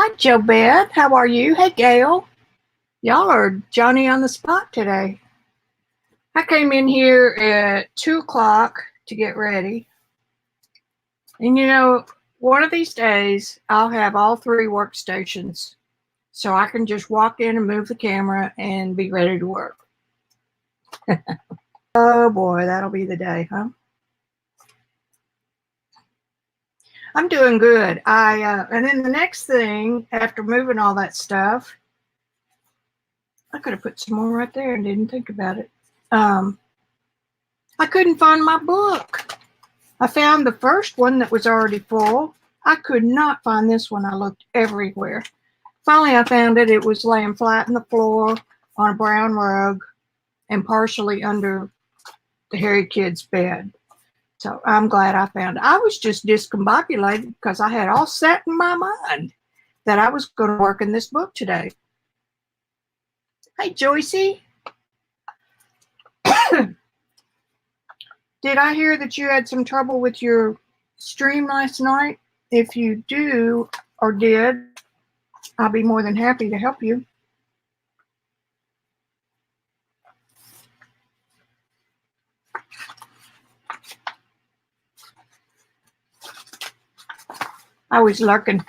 Hi, Joe Beth. How are you? Hey, Gail. Y'all are Johnny on the spot today. I came in here at 2 o'clock to get ready. And one of these days, I'll have all three workstations so I can just walk in and move the camera and be ready to work. Oh boy, that'll be the day, huh? I'm doing good. And then the next thing, after moving all that stuff, I could have put some more right there and didn't think about it. I couldn't find my book. I found the first one that was already full. I could not find this one. I looked everywhere. Finally, I found it. It was laying flat on the floor on a brown rug and partially under the hairy kid's bed. So I'm glad I found it. I was just discombobulated because I had all set in my mind that I was going to work in this book today. Hey, Joycey. Did I hear that you had some trouble with your stream last night? If you do or did, I'll be more than happy to help you. I was lurking.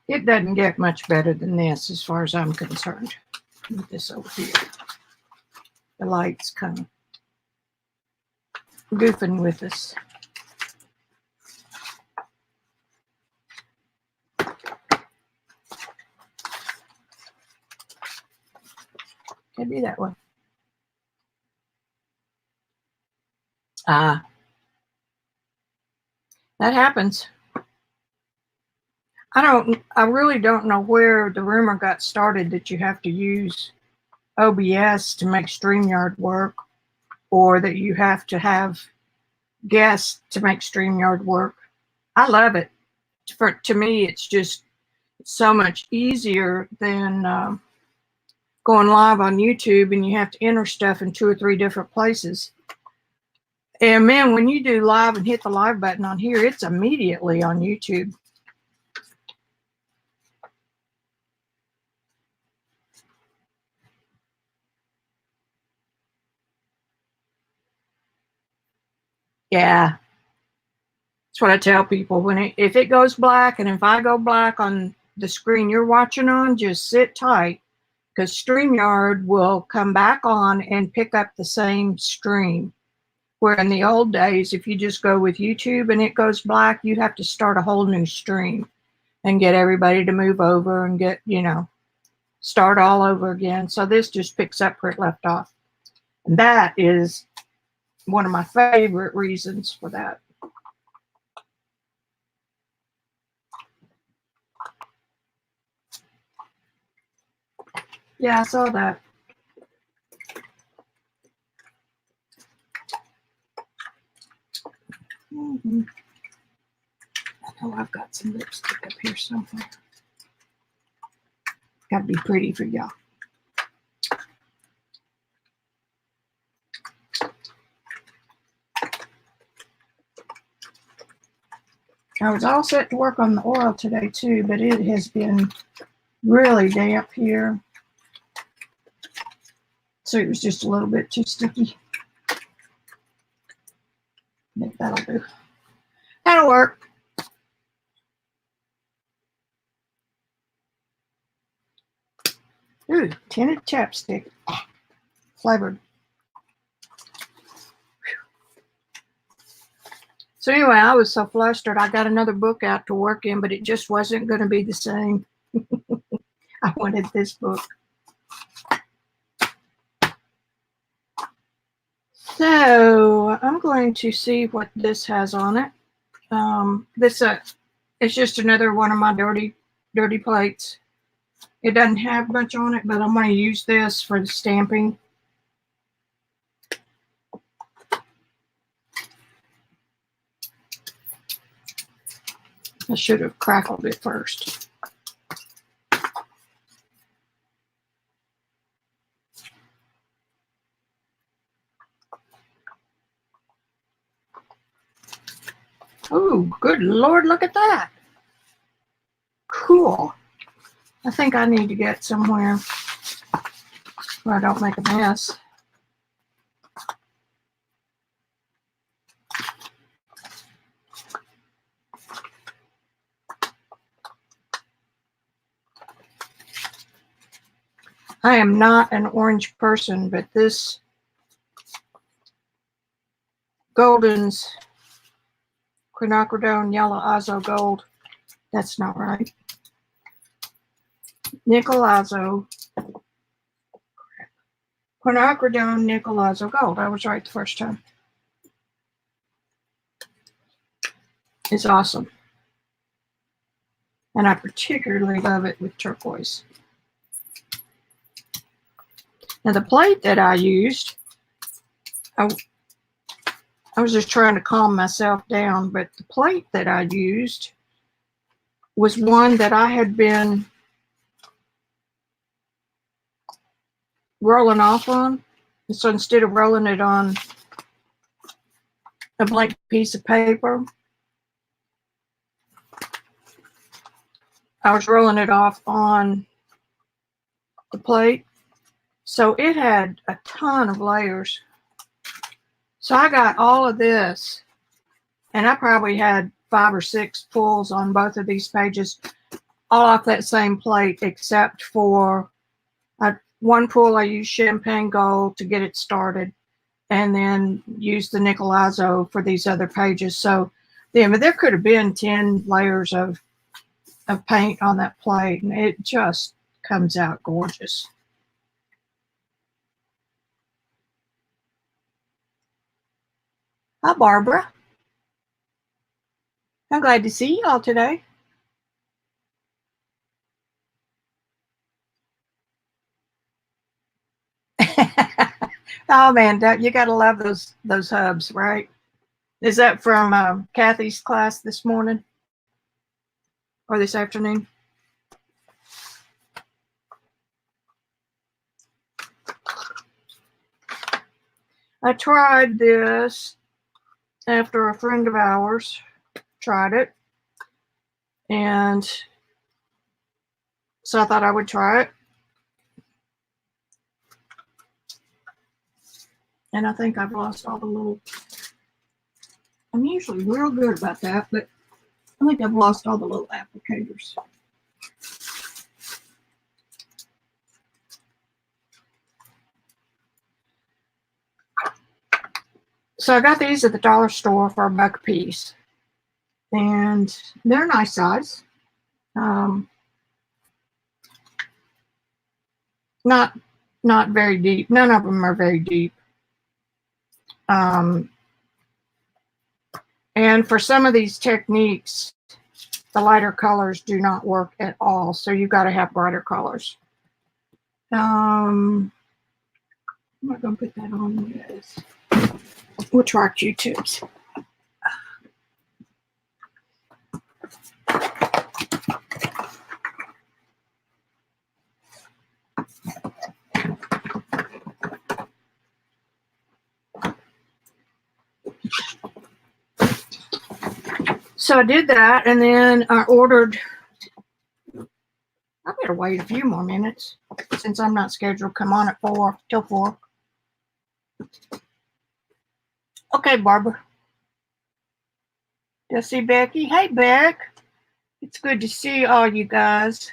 It doesn't get much better than this as far as I'm concerned. Put this over here. The light's kind of goofing with us. Could be that way. That happens. I really don't know where the rumor got started that you have to use OBS to make StreamYard work, or that you have to have guests to make StreamYard work. I love it. To me, it's just so much easier than going live on YouTube and you have to enter stuff in 2 or 3 different places. And man, when you do live and hit the live button on here, it's immediately on YouTube. Yeah. That's what I tell people. If it goes black, and if I go black on the screen you're watching on, just sit tight, because StreamYard will come back on and pick up the same stream. Where in the old days, if you just go with YouTube and it goes black, you have to start a whole new stream and get everybody to move over and get, start all over again. So this just picks up where it left off. And that is one of my favorite reasons for that. Yeah, I saw that. Mm-hmm. I know I've got some lipstick up here somewhere. Gotta be pretty for y'all. I was all set to work on the oil today too, but it has been really damp here. So it was just a little bit too sticky. I think that'll do. That'll work. Ooh, tinted chapstick. Flavored. So anyway, I was so flustered. I got another book out to work in, but it just wasn't going to be the same. I wanted this book. So I'm going to see what this has on it. It's just another one of my dirty plates. It doesn't have much on it, but I'm going to use this for the stamping. I should have crackled it first. Ooh, good Lord, look at that. Cool. I think I need to get somewhere where I don't make a mess. I am not an orange person, but this Golden's quinacridone yellow azo gold, that's not right. Nickel azo, quinacridone nickel azo gold. I was right the first time. It's awesome. And I particularly love it with turquoise. Now the plate that I used, I was just trying to calm myself down, but the plate that I used was one that I had been rolling off on. And so instead of rolling it on a blank piece of paper, I was rolling it off on the plate. So it had a ton of layers. So I got all of this, and I probably had 5 or 6 pulls on both of these pages, all off that same plate, except for one pull I used champagne gold to get it started, and then used the nickel azo for these other pages. So there could have been 10 layers of paint on that plate, and it just comes out gorgeous. Hi, Barbara. I'm glad to see y'all today. Oh man, you gotta love those hubs, right? Is that from Kathy's class this morning or this afternoon? I tried this after a friend of ours tried it, and so I thought I would try it. And I think I've lost all the little, I'm usually real good about that, but I think I've lost all the little applicators. So I got these at the dollar store for $1 a piece, and they're a nice size. Not very deep. None of them are very deep. And for some of these techniques, the lighter colors do not work at all. So you've got to have brighter colors. I'm not going to put that on this. We'll try Q-tips. So I did that, and then I ordered, I better wait a few more minutes since I'm not scheduled to come on at 4 till 4. Okay, Barbara. Did I see Becky? Hey, Beck. It's good to see all you guys.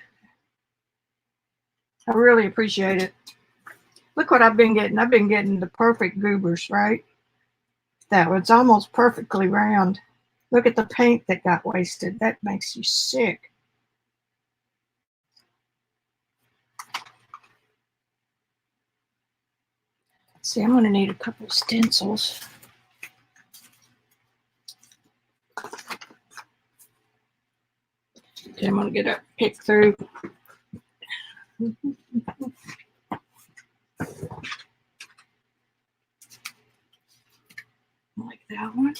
I really appreciate it. Look what I've been getting. I've been getting the perfect goobers, right? That one's almost perfectly round. Look at the paint that got wasted. That makes you sick. See, I'm going to need a couple of stencils. Okay, I'm going to get up, pick through. Like that one.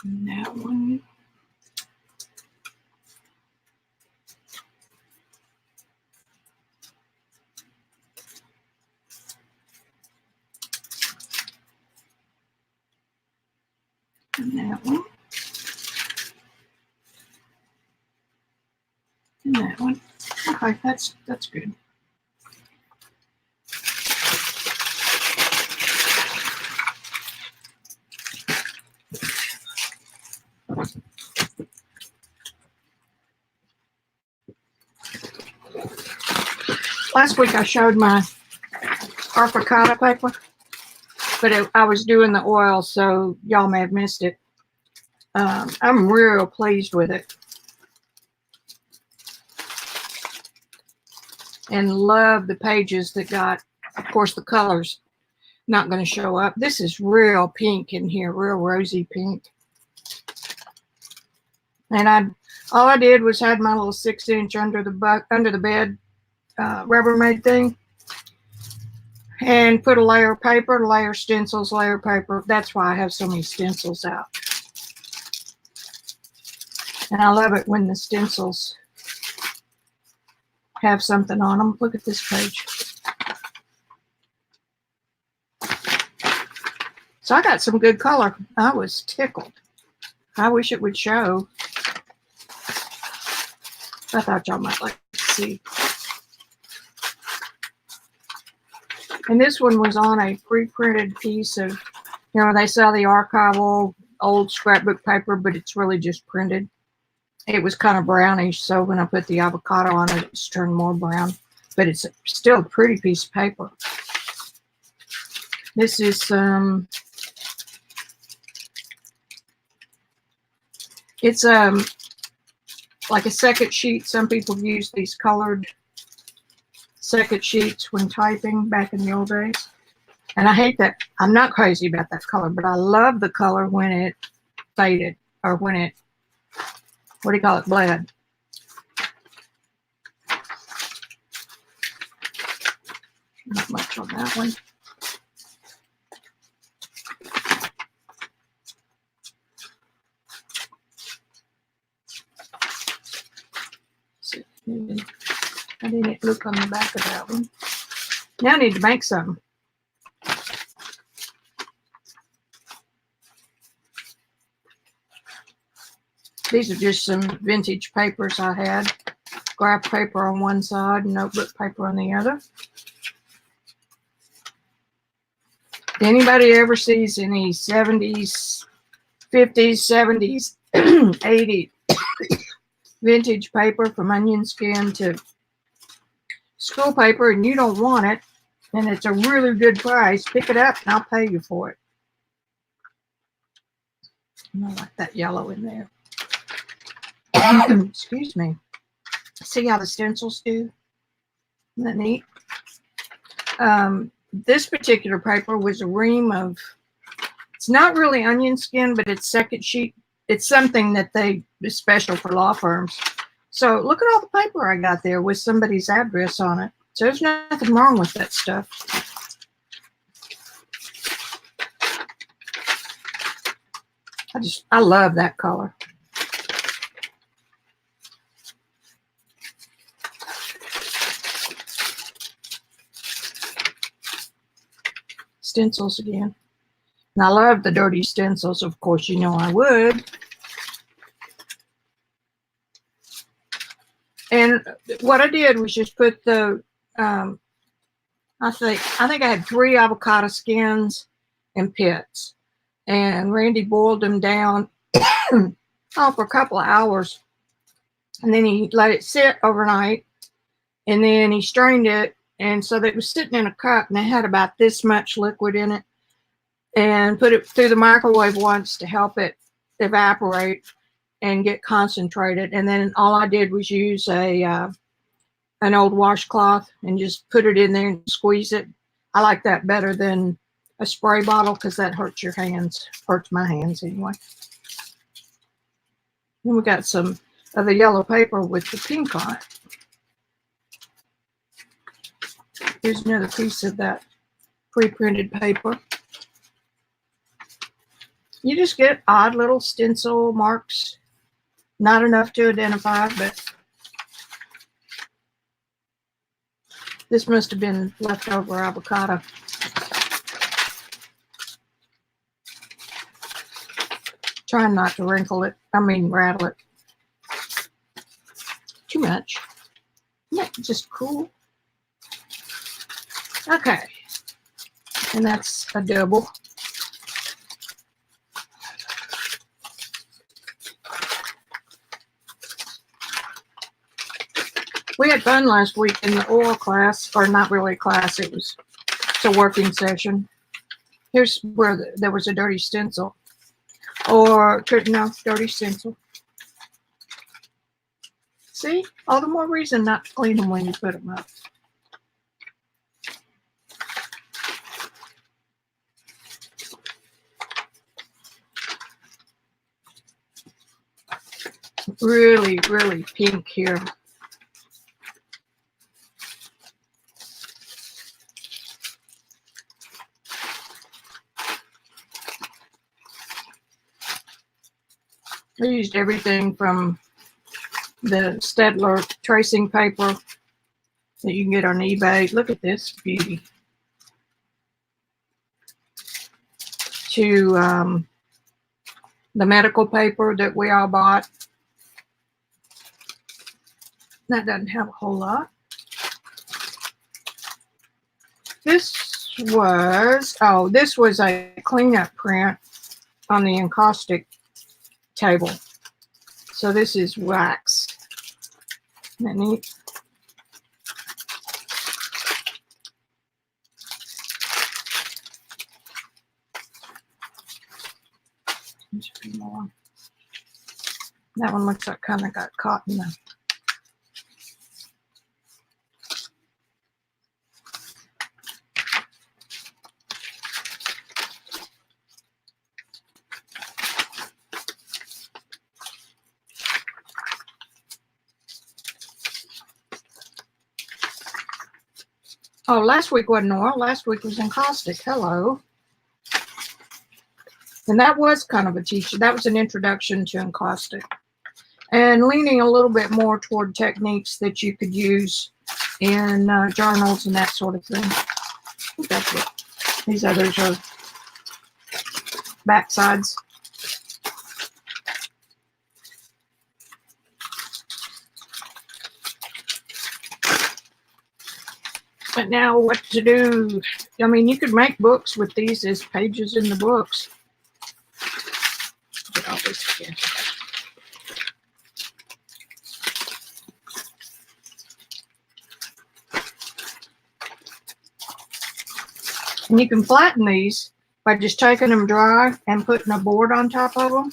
And that one. And that one. That one. Okay, that's good. Last week I showed my avocado paper, but I was doing the oil, so y'all may have missed it. I'm real pleased with it. And love the pages that got, of course, the colors not going to show up. This is real pink in here, real rosy pink. And all I did was had my little 6-inch under the bed Rubbermaid thing, and put a layer of paper, layer stencils, layer paper. That's why I have so many stencils out. And I love it when the stencils have something on them. Look at this page. So I got some good color. I was tickled. I wish it would show. I thought y'all might like to see. And this one was on a pre-printed piece of, they sell the archival old scrapbook paper, but it's really just printed. It was kind of brownish, so when I put the avocado on it, it's turned more brown. But it's still a pretty piece of paper. This is it's like a second sheet. Some people use these colored second sheets when typing back in the old days. And I hate that. I'm not crazy about that color, but I love the color when it faded, or when it, what do you call it, bled. Not much on that one. I didn't look on the back of that one. Now I need to make some. These are just some vintage papers I had. Graph paper on one side and notebook paper on the other. If anybody ever sees any 70s, 50s, 70s, 80s vintage paper from onion skin to school paper and you don't want it, and it's a really good price, pick it up and I'll pay you for it. I like that yellow in there. Excuse me. See how the stencils do? Isn't that neat? This particular paper was a ream of, it's not really onion skin, but it's second sheet. It's something that is special for law firms. So look at all the paper I got there with somebody's address on it. So there's nothing wrong with that stuff. I love that color. Stencils again. And I love the dirty stencils. Of course, you know I would. And what I did was just put the, I think I had 3 avocado skins and pits. And Randy boiled them down for a couple of hours. And then he let it sit overnight. And then he strained it. And so it was sitting in a cup, and it had about this much liquid in it. And put it through the microwave once to help it evaporate and get concentrated. And then all I did was use an old washcloth and just put it in there and squeeze it. I like that better than a spray bottle because that hurts your hands. Hurts my hands anyway. Then we got some of the yellow paper with the pink on it. Here's another piece of that pre-printed paper. You just get odd little stencil marks. Not enough to identify, but this must have been leftover avocado. Trying not to rattle it. too much. Yeah, just cool. Okay. And that's a double. We had fun last week in the oil class, or not really a class, it's a working session. Here's where there was a dirty stencil. Or, no, dirty stencil. See? All the more reason not to clean them when you put them up. Really, really pink here. I used everything from the Stedler tracing paper that you can get on eBay. Look at this beauty. To the medical paper that we all bought. That doesn't have a whole lot. This was a cleanup print on the encaustic table. So this is wax. Isn't that neat? There's a few more. That one looks like kind of got caught in the Oh, last week wasn't oil. Last week was encaustic. Hello. And that was kind of a teacher. That was an introduction to encaustic. And leaning a little bit more toward techniques that you could use in journals and that sort of thing. I think that's what these others are. Backsides. But now what to do? I mean, you could make books with these as pages in the books. Get all this together. And you can flatten these by just taking them dry and putting a board on top of them,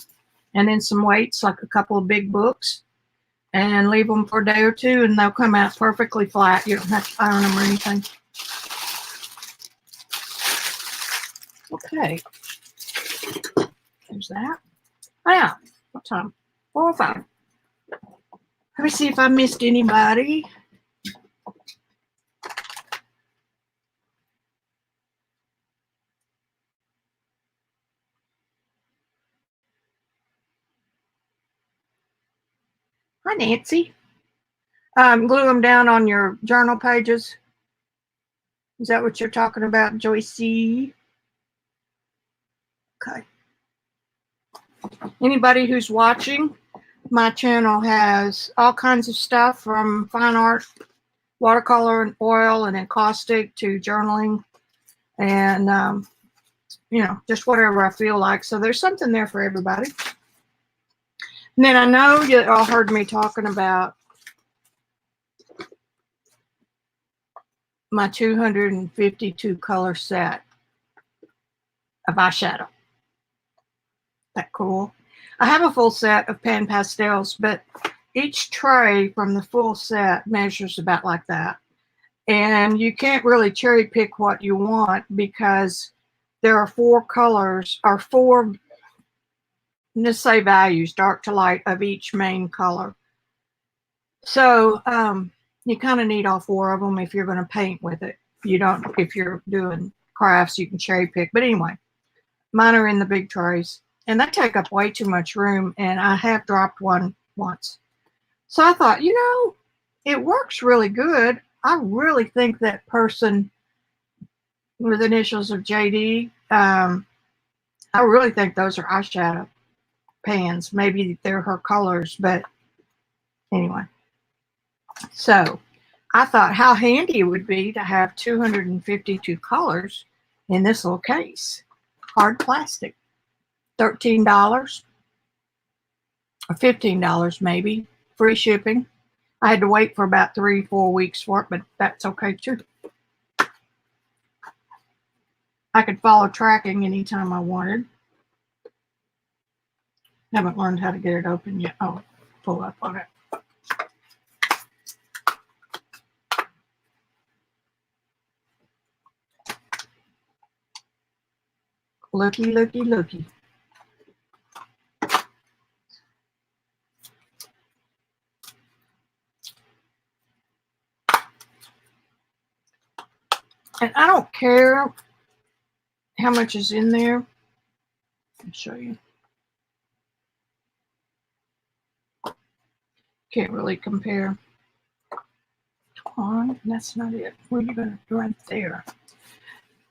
and then some weights, like a couple of big books, and leave them for a day or two, and they'll come out perfectly flat. You don't have to iron them or anything. Okay. There's that. Oh, yeah. What time? 4:05. Let me see if I missed anybody. Hi, Nancy. Glue them down on your journal pages. Is that what you're talking about, Joycey? Okay. Anybody who's watching, my channel has all kinds of stuff from fine art, watercolor and oil and encaustic to journaling and, you know, just whatever I feel like. So there's something there for everybody. And then I know you all heard me talking about my 252 color set of eyeshadow. That cool. I have a full set of pan pastels, but each tray from the full set measures about like that. And you can't really cherry pick what you want because there are 4 colors, or 4, let's say values, dark to light, of each main color. So you kind of need all 4 of them if you're going to paint with it. You don't, if you're doing crafts, you can cherry pick. But anyway, mine are in the big trays. And they take up way too much room, and I have dropped one once. So I thought, you know, it works really good. I really think that person with initials of JD, I really think those are eyeshadow pans. Maybe they're her colors, but anyway. So I thought how handy it would be to have 252 colors in this little case. Hard plastic. $13 or $15 maybe. Free shipping. I had to wait for about 3-4 weeks for it, but that's okay too. I could follow tracking anytime I wanted. Haven't learned how to get it open yet. Oh, pull up on it. Looky, looky, looky. And I don't care how much is in there. I'll show you. Can't really compare. On, that's not it. Where are you going to right there?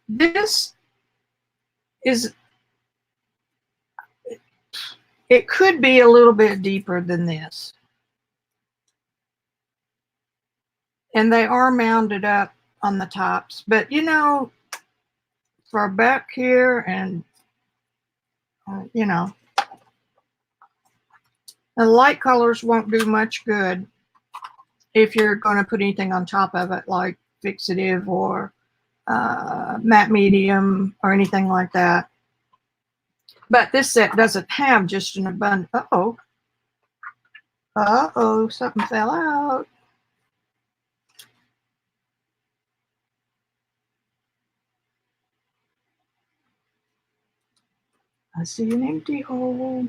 This is, it could be a little bit deeper than this. And they are mounded up on the tops, but you know, for back here and, you know, the light colors won't do much good if you're going to put anything on top of it, like fixative or matte medium or anything like that. But this set doesn't have just an abundant. Uh-oh. Uh-oh, something fell out. I see an empty hole.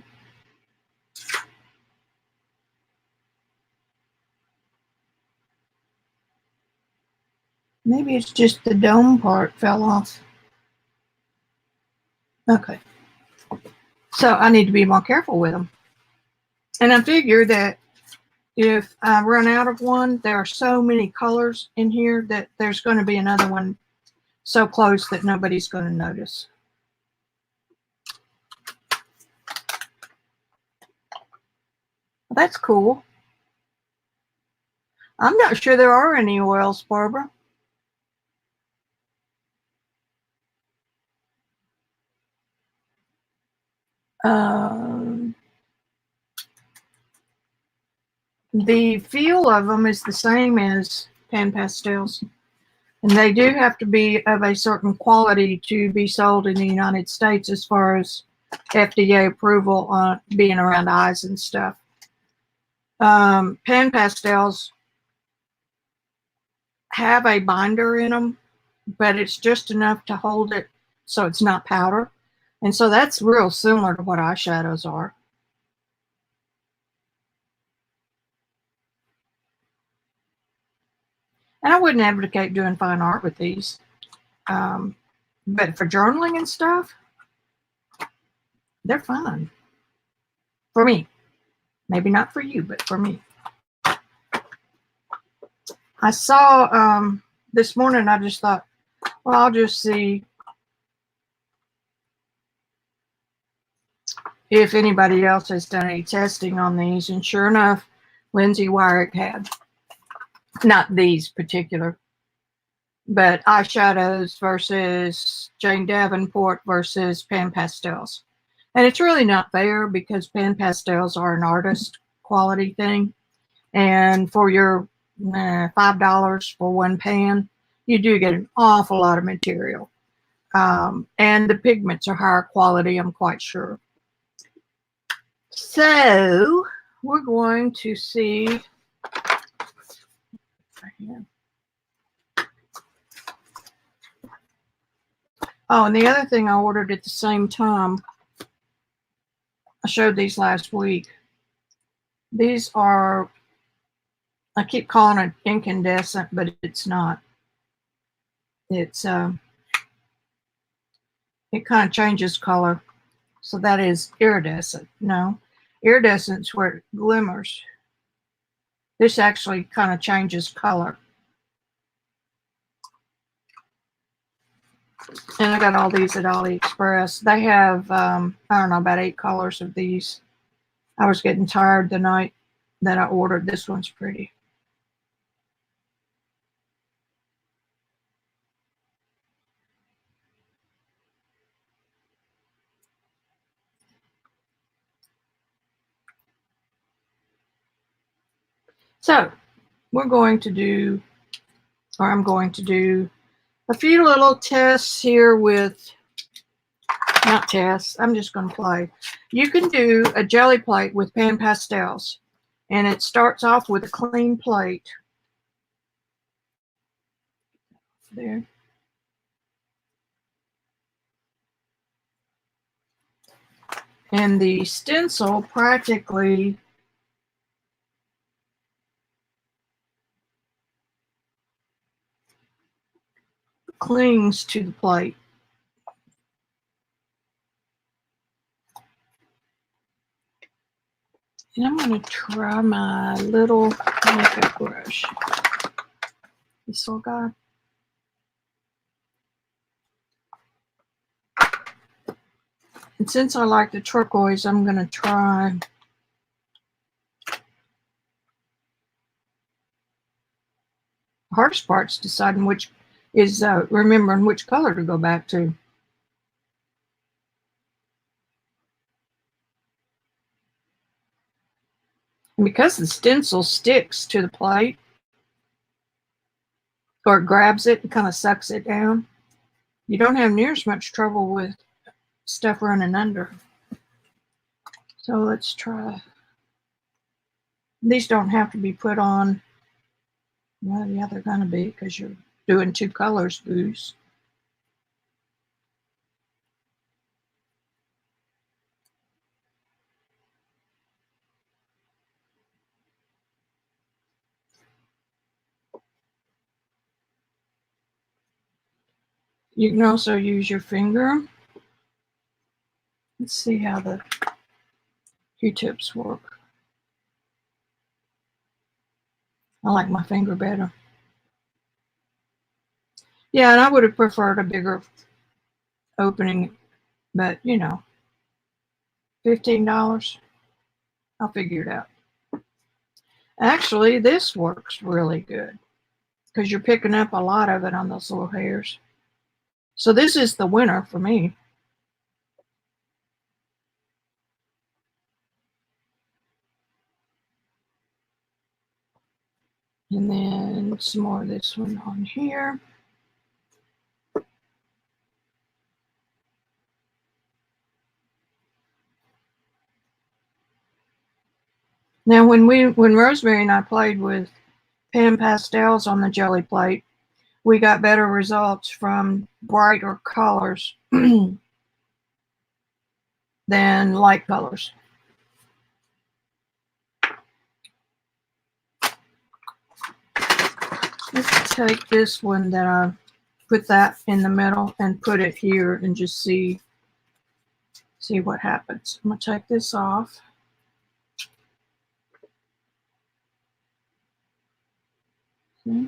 Maybe it's just the dome part fell off. Okay. So I need to be more careful with them. And I figure that if I run out of one, there are so many colors in here that there's going to be another one so close that nobody's going to notice. Well, that's cool. I'm not sure there are any oils, Barbara. The feel of them is the same as pan pastels. And they do have to be of a certain quality to be sold in the United States as far as FDA approval on being around eyes and stuff. Pan pastels have a binder in them, but it's just enough to hold it so it's not powder. And so that's real similar to what eyeshadows are. And I wouldn't advocate doing fine art with these. But for journaling and stuff, they're fine. For me. Maybe not for you, but for me. I saw this morning, I just thought, well, I'll just see if anybody else has done any testing on these. And sure enough, Lindsay Wyrick had. Not these particular, but eyeshadows versus Jane Davenport versus pan pastels. And it's really not fair because pan pastels are an artist quality thing. And for your $5 for one pan, you do get an awful lot of material. And the pigments are higher quality, I'm quite sure. So we're going to see. Oh, and the other thing I ordered at the same time, I showed these last week. These are, I keep calling it incandescent, but it's not. It's, it kind of changes color. So that is iridescent. No, iridescent's where it glimmers. This actually kind of changes color. And I got all these at AliExpress. They have, I don't know, about 8 colors of these. I was getting tired the night that I ordered. This one's pretty. So we're going to do, or I'm going to do a few little tests here with, not tests, I'm just going to play. You can do a jelly plate with pan pastels, and it starts off with a clean plate. There. And the stencil practically clings to the plate. And I'm going to try my little makeup brush. This little guy. And since I like the turquoise, I'm going to try the hardest part's deciding which is remembering which color to go back to. And because the stencil sticks to the plate, or it grabs it and kind of sucks it down, you don't have near as much trouble with stuff running under. So let's try. These don't have to be put on. Well, yeah, they're going to be because you're doing two colors, booze. You can also use your finger. Let's see how the Q-tips work. I like my finger better. Yeah, and I would have preferred a bigger opening, but you know, $15. I'll figure it out. Actually, this works really good because you're picking up a lot of it on those little hairs. So this is the winner for me. And then some more of this one on here. Now, when Rosemary and I played with pan pastels on the jelly plate, we got better results from brighter colors than light colors. Let's take this one that I put that in the middle and put it here and just see what happens. I'm going to take this off. Okay.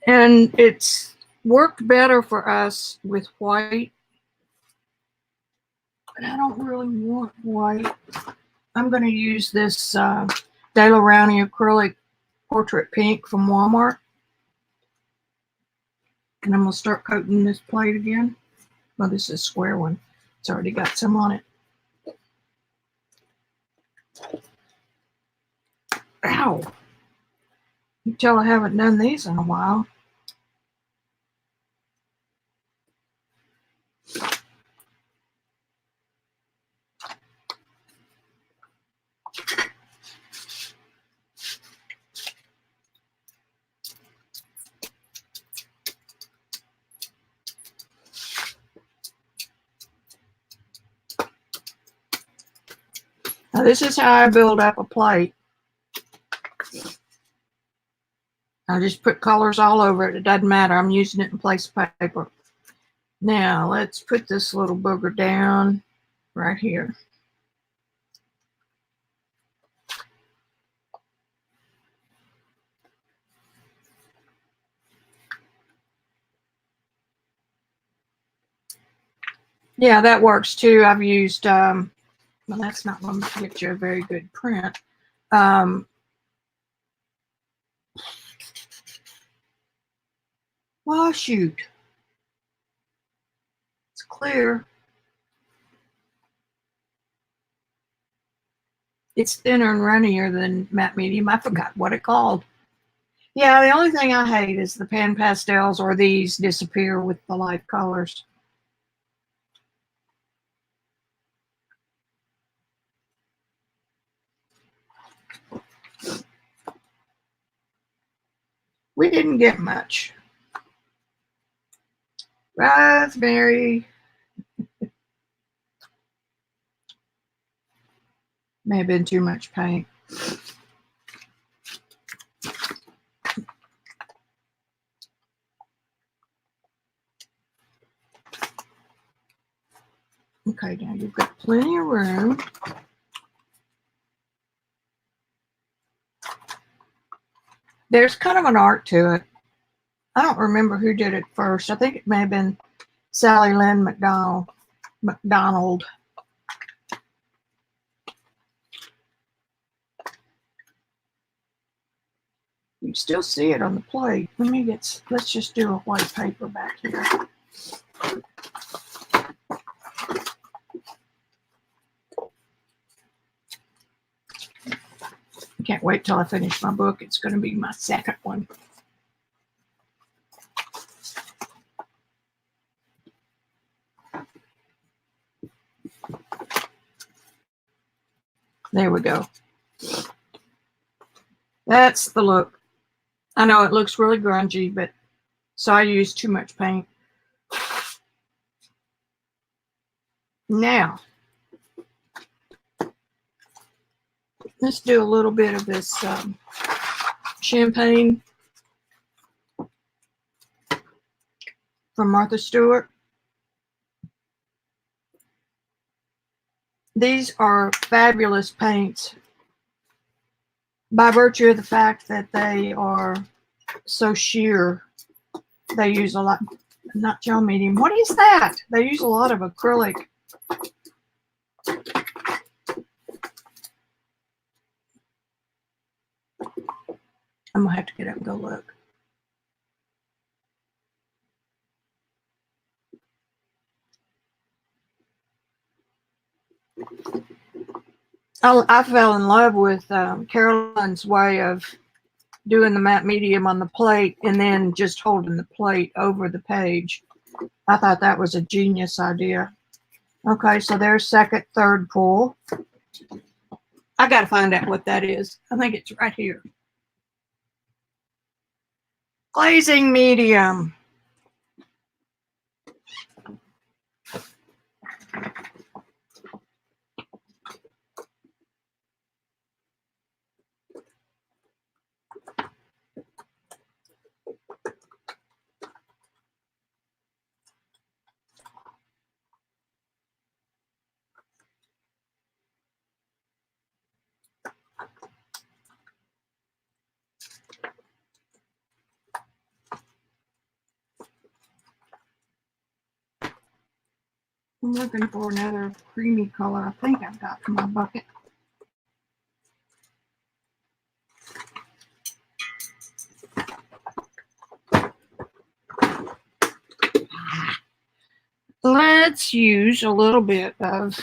And it's worked better for us with white, but I don't really want white. I'm going to use this De La Rowney acrylic portrait pink from Walmart. And I'm going to start coating this plate again. Well, this is a square one. It's already got some on it. Ow! You can tell I haven't done these in a while. Now this is how I build up a plate. I just put colors all over it. It doesn't matter. I'm using it in place of paper. Now let's put this little booger down right here. Yeah, that works too. I've used, well, that's not going to get you a very good print. Well, shoot. It's clear. It's thinner and runnier than matte medium. I forgot what it called. Yeah, the only thing I hate is the pan pastels, or these disappear with the light colors. We didn't get much. Raspberry. May have been too much paint. Okay, now you've got plenty of room. There's kind of an art to it. I don't remember who did it first. I think it may have been Sally Lynn McDonald. You can still see it on the plate. Let's just do a white paper back here. I can't wait till I finish my book. It's going to be my second one. There we go. That's the look. I know it looks really grungy, but so I used too much paint. Now, let's do a little bit of this champagne from Martha Stewart. These are fabulous paints by virtue of the fact that they are so sheer. They use a lot, not gel medium. What is that? They use a lot of acrylic. I'm gonna have to get up and go look. I fell in love with Carolyn's way of doing the matte medium on the plate and then just holding the plate over the page. I thought that was a genius idea. Okay, so there's second, third pull. I got to find out what that is. I think it's right here. Glazing medium. I'm looking for another creamy color. I think I've got in my bucket. Let's use a little bit of,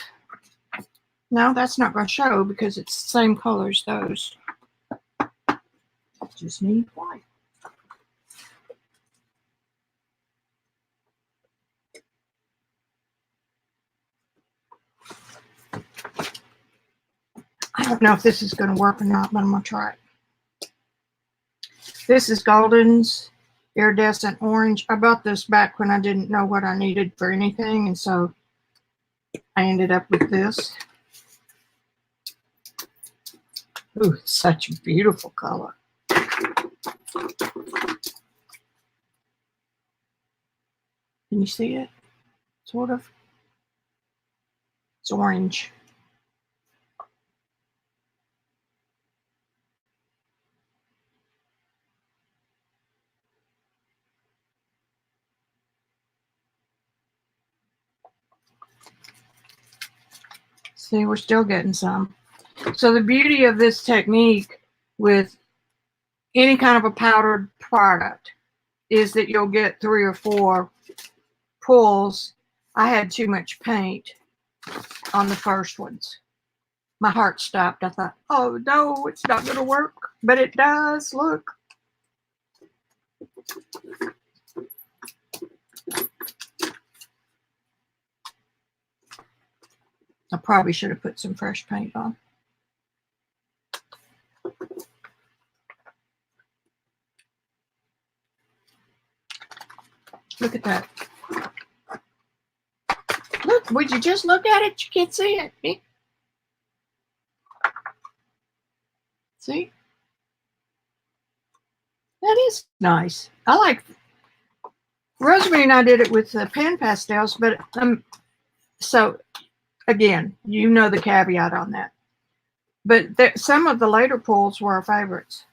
no, that's not going to show because it's the same color as those. Just need white. I don't know if this is going to work or not, but I'm going to try it. This is Golden's Iridescent Orange. I bought this back when I didn't know what I needed for anything, and so I ended up with this. Ooh, such a beautiful color. Can you see it? Sort of. It's orange. See, we're still getting some. So the beauty of this technique with any kind of a powdered product is that you'll get 3 or 4 pulls. I had too much paint on the first ones. My heart stopped. I thought, oh no, it's not going to work. But it does. Look. I probably should have put some fresh paint on. Look at that. Look, would you just look at it? You can't see it. See? That is nice. I like. Rosemary and I did it with pan pastels, but so again, you know the caveat on that. But some of the later pulls were our favorites.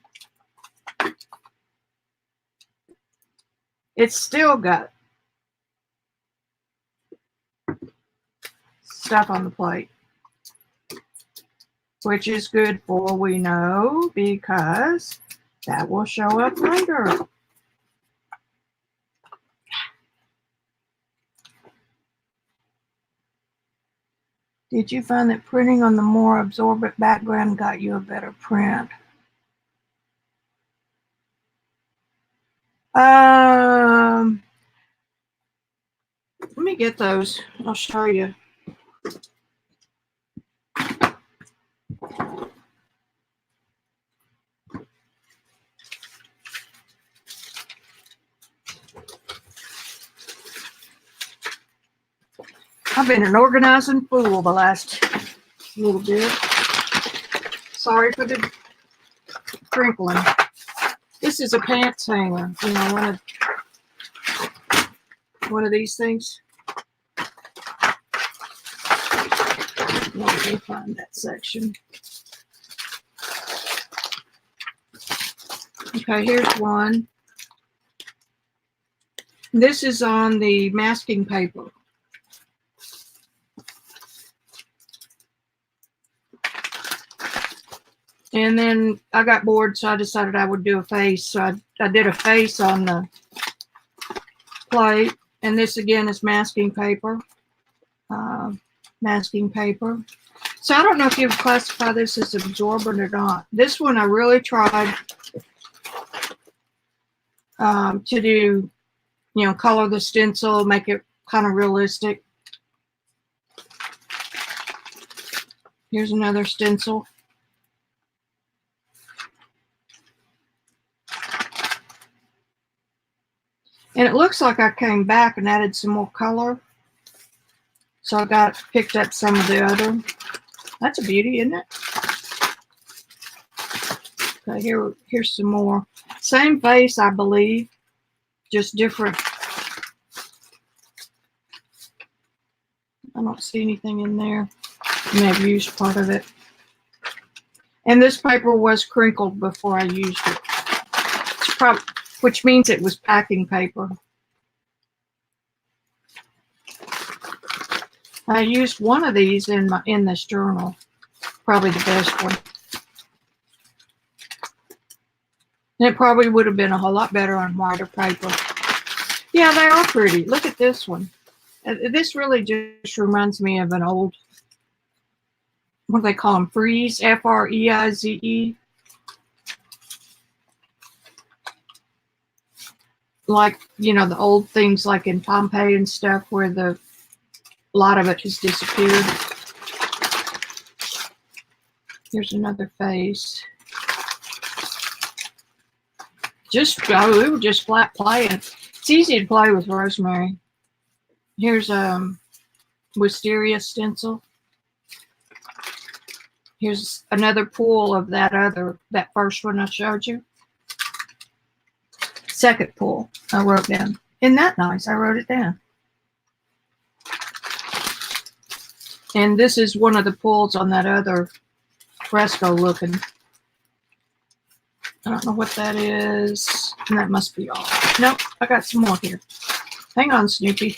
It's still got stuff on the plate, which is good for, we know, because that will show up later. Did you find that printing on the more absorbent background got you a better print? Let me get those. I'll show you. I've been an organizing fool the last little bit. Sorry for the crinkling. This is a pants hanger. You know, one of these things. Let me find that section. Okay, here's one. This is on the masking paper. And then I got bored, so I decided I would do a face. So I did a face on the plate. And this again is masking paper. Masking paper. So I don't know if you would classify this as absorbent or not. This one I really tried to do, you know, color the stencil, make it kind of realistic. Here's another stencil. And it looks like I came back and added some more color. So I picked up some of the other. That's a beauty, isn't it? Okay, here's some more. Same face, I believe, just different. I don't see anything in there. I may have used part of it. And this paper was crinkled before I used it. Which means it was packing paper. I used one of these in this journal. Probably the best one. And it probably would have been a whole lot better on whiter paper. Yeah, they are pretty. Look at this one. This really just reminds me of an old, what do they call them? Frieze, F-R-E-I-Z-E. Like, you know, the old things like in Pompeii and stuff where a lot of it has disappeared. Here's another face. We were just flat playing. It's easy to play with Rosemary. Here's wisteria stencil. Here's another pool of that first one I showed you. Second pool I wrote down. Isn't that nice? I wrote it down. And this is one of the pools on that other fresco looking. I don't know what that is. And that must be all. Nope, I got some more here. Hang on, Snoopy.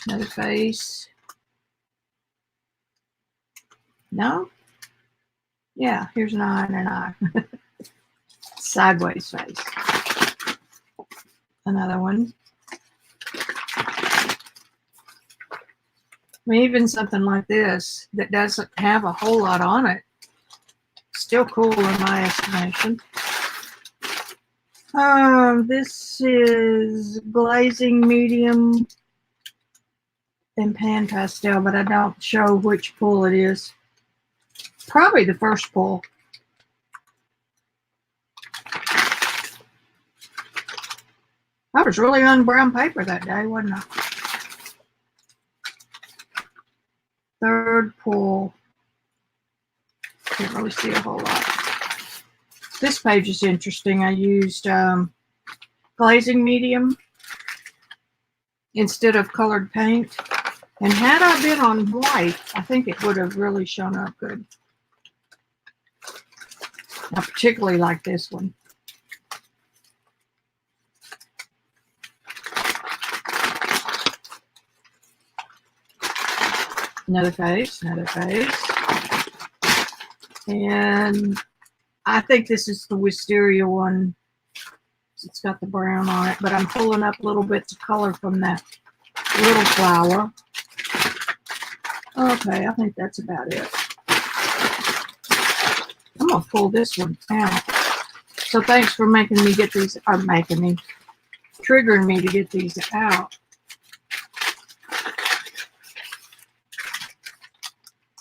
Another face. No? Yeah, here's an eye and an eye. Sideways face. Another one. I mean, even something like this that doesn't have a whole lot on it, still cool in my estimation. This is glazing medium and pan pastel, but I don't show which pull it is. Probably the first pull. I was really on brown paper that day, wasn't I? Third pull. Can't really see a whole lot. This page is interesting. I used glazing medium instead of colored paint. And had I been on white, I think it would have really shown up good. I particularly like this one. Another face, another face. And I think this is the wisteria one. It's got the brown on it, but I'm pulling up little bits of color from that little flower. Okay, I think that's about it. I'm gonna pull this one out. So thanks for making me get these, or triggering me to get these out.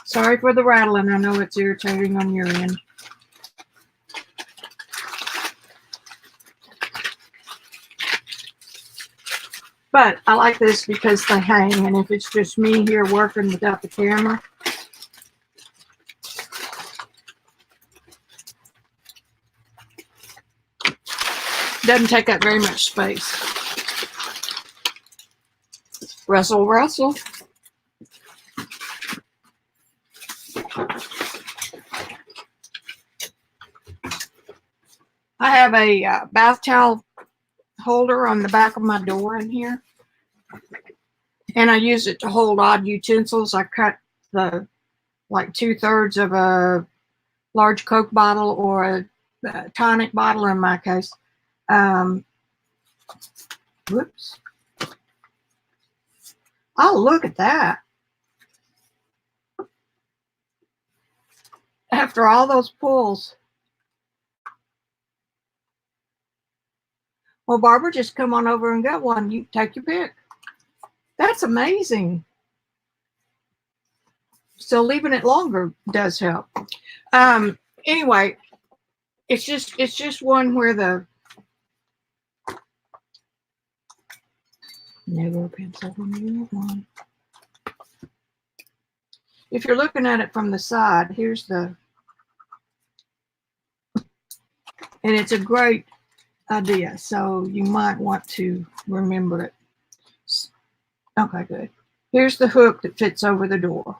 Sorry for the rattling. I know it's irritating on your end. But I like this because they hang, and if it's just me here working without the camera, doesn't take up very much space. Rustle, rustle. I have a bath towel holder on the back of my door in here, and I use it to hold odd utensils. I cut the like 2/3 of a large Coke bottle or a tonic bottle in my case. Whoops. Oh, look at that. After all those pulls. Well, Barbara, just come on over and get one. You take your pick. That's amazing. So leaving it longer does help. Anyway, it's just one where the never pencil one. If you're looking at it from the side, here's the, and it's a great idea. So you might want to remember it. Okay, good. Here's the hook that fits over the door.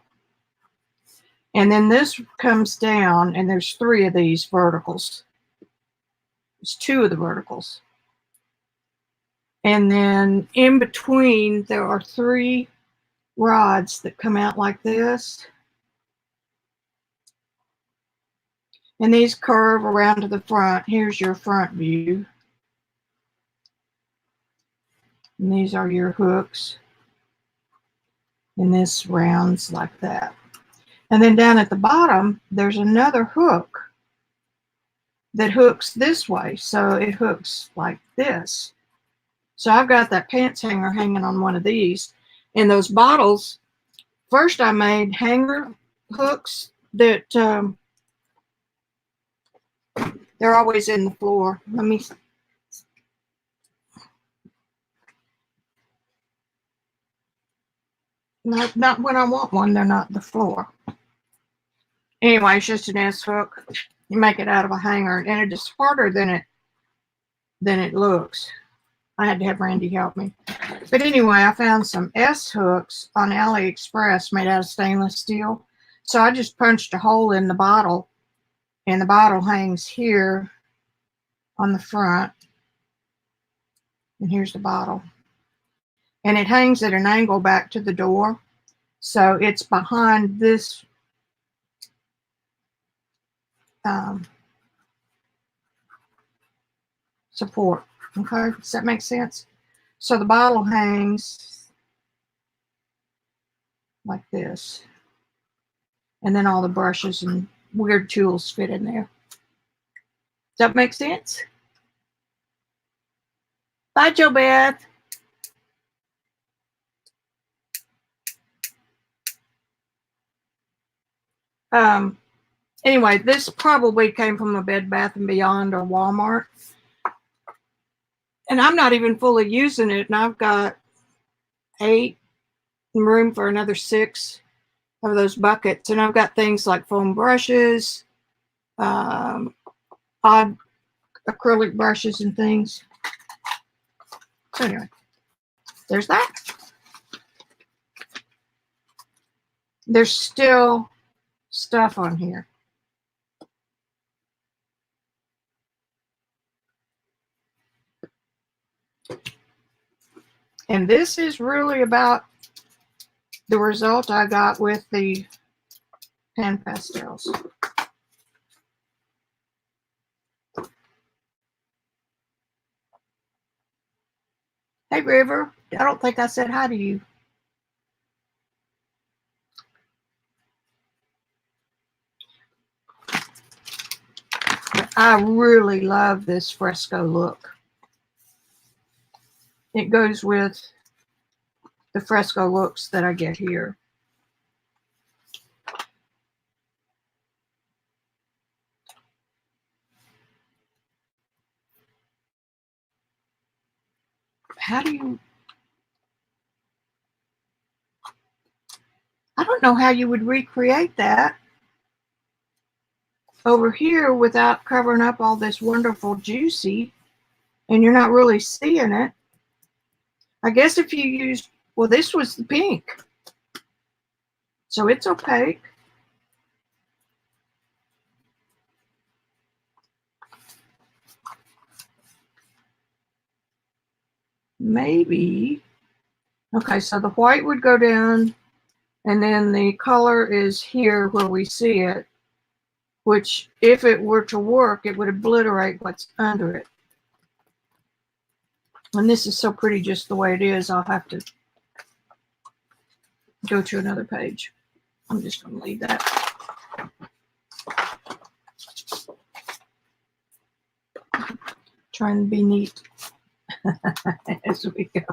And then this comes down, and there's 3 of these verticals. There's 2 of the verticals. And then in between, there are 3 rods that come out like this. And these curve around to the front. Here's your front view. And these are your hooks. And this rounds like that. And then down at the bottom, there's another hook that hooks this way. So it hooks like this. So I've got that pants hanger hanging on one of these. And those bottles, first I made hanger hooks that they're always in the floor. Let me. Not when I want one, they're not the floor. Anyway, it's just an S hook. You make it out of a hanger, and it is harder than it looks. I had to have Randy help me. But anyway, I found some S hooks on AliExpress made out of stainless steel. So I just punched a hole in the bottle, and the bottle hangs here on the front. And here's the bottle. And it hangs at an angle back to the door. So it's behind this support. Okay, does that make sense? So the bottle hangs like this. And then all the brushes and weird tools fit in there. Does that make sense? Bye, Jo Beth. Anyway, this probably came from a Bed Bath & Beyond or Walmart. And I'm not even fully using it. And I've got 8 and room for another 6 of those buckets. And I've got things like foam brushes, odd acrylic brushes and things. So anyway, there's that. There's still stuff on here. And this is really about the result I got with the pan pastels. Hey, River. I don't think I said hi to you. I really love this fresco look. It goes with the fresco looks that I get here. How do you... I don't know how you would recreate that over here without covering up all this wonderful juicy, and you're not really seeing it. I guess if you use, well, this was the pink, so it's opaque. Maybe. Okay, so the white would go down, and then the color is here where we see it, which if it were to work, it would obliterate what's under it. And this is so pretty just the way it is, I'll have to go to another page. I'm just going to leave that. Trying to be neat as we go.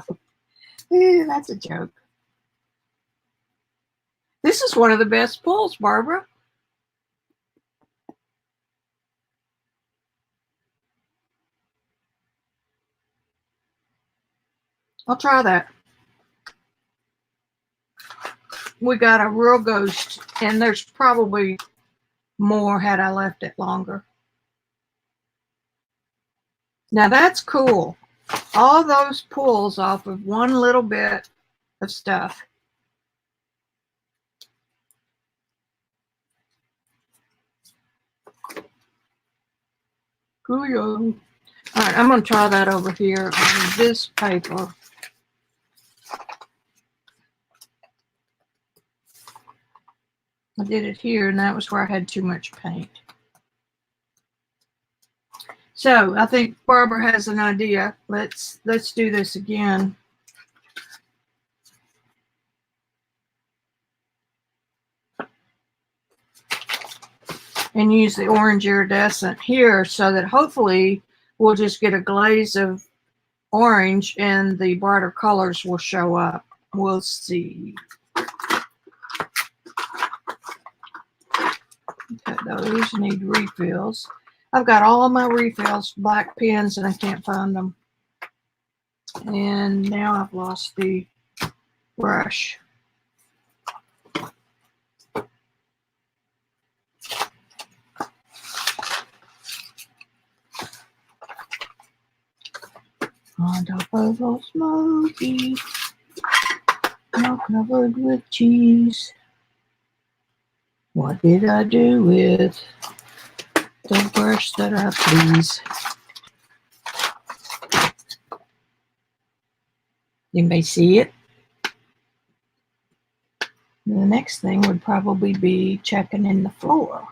That's a joke. This is one of the best pulls, Barbara. I'll try that. We got a real ghost, and there's probably more had I left it longer. Now that's cool. All those pulls off of one little bit of stuff. Cool. All right, I'm going to try that over here on this paper. I did it here, and that was where I had too much paint. So I think Barbara has an idea. Let's do this again. And use the orange iridescent here so that hopefully we'll just get a glaze of orange and the brighter colors will show up. We'll see. Okay, those need refills. I've got all my refills, black pens, and I can't find them. And now I've lost the brush. On top of a smoky, all covered with cheese. What did I do with the brush that I please? You may see it. The next thing would probably be checking in the floor.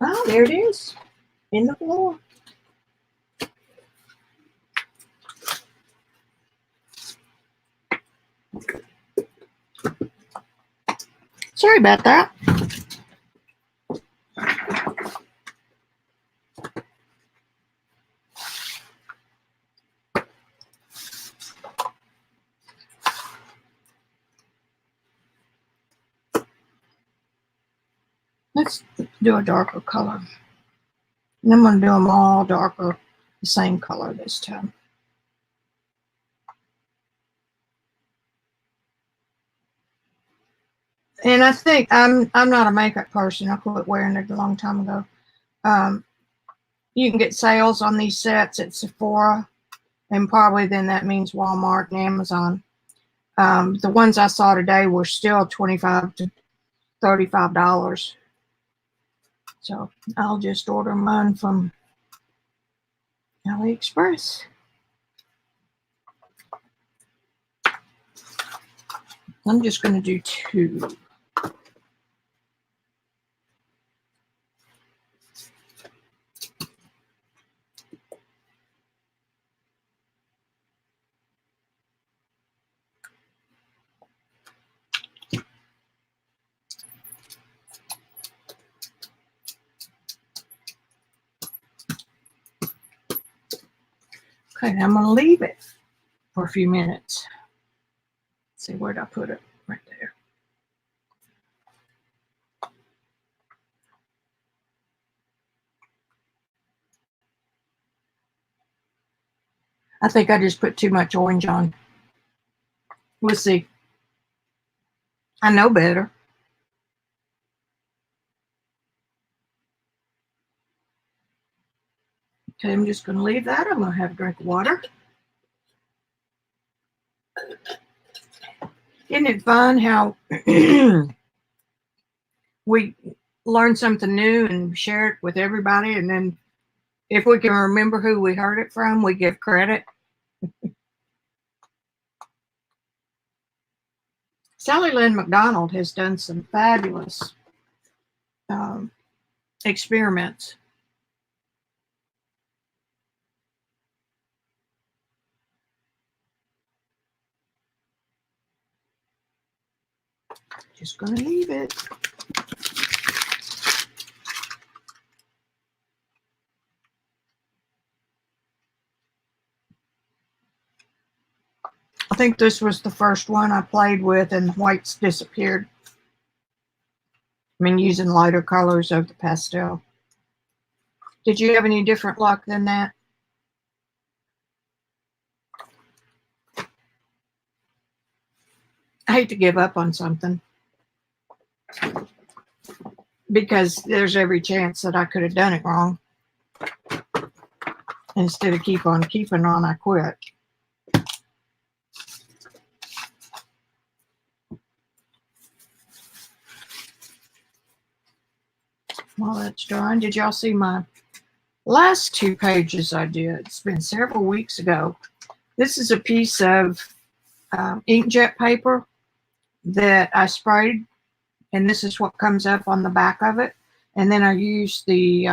Oh, there it is in the floor. Sorry about that. Let's do a darker color. And I'm going to do them all darker, the same color this time. And I think I'm not a makeup person. I quit wearing it a long time ago. You can get sales on these sets at Sephora, and probably then that means Walmart and Amazon. The ones I saw today were still $25 to $35. So I'll just order mine from AliExpress. I'm just going to do 2. Okay, now I'm going to leave it for a few minutes. Let's see, where did I put it? Right there. I think I just put too much orange on. We'll see. I know better. Okay, I'm just going to leave that. I'm going to have a drink of water. Isn't it fun how we learn something new and share it with everybody, and then if we can remember who we heard it from, we give credit? Sally Lynn McDonald has done some fabulous experiments. Just going to leave it. I think this was the first one I played with and the whites disappeared. I mean, using lighter colors of the pastel. Did you have any different luck than that? I hate to give up on something because there's every chance that I could have done it wrong. Instead of keep on keeping on, I quit. While that's drying, did y'all see my last 2 pages I did? It's been several weeks ago. This is a piece of inkjet paper that I sprayed, and this is what comes up on the back of it. And then I used the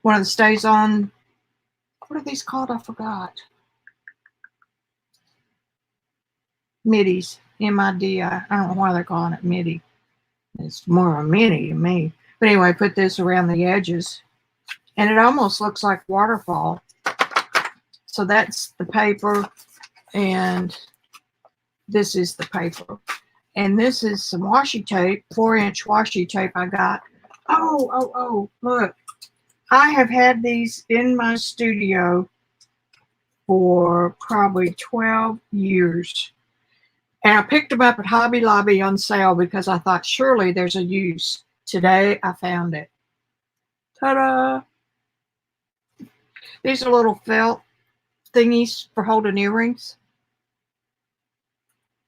one of the stays on. What are these called? I forgot. Middies. MIDI. I don't know why they're calling it MIDI. It's more of a mini to me. But anyway, put this around the edges, and it almost looks like waterfall. So that's the paper, and this is the paper. And this is some washi tape, 4-inch washi tape I got. Oh, look. I have had these in my studio for probably 12 years. And I picked them up at Hobby Lobby on sale because I thought surely there's a use. Today I found it. Ta-da! These are little felt thingies for holding earrings.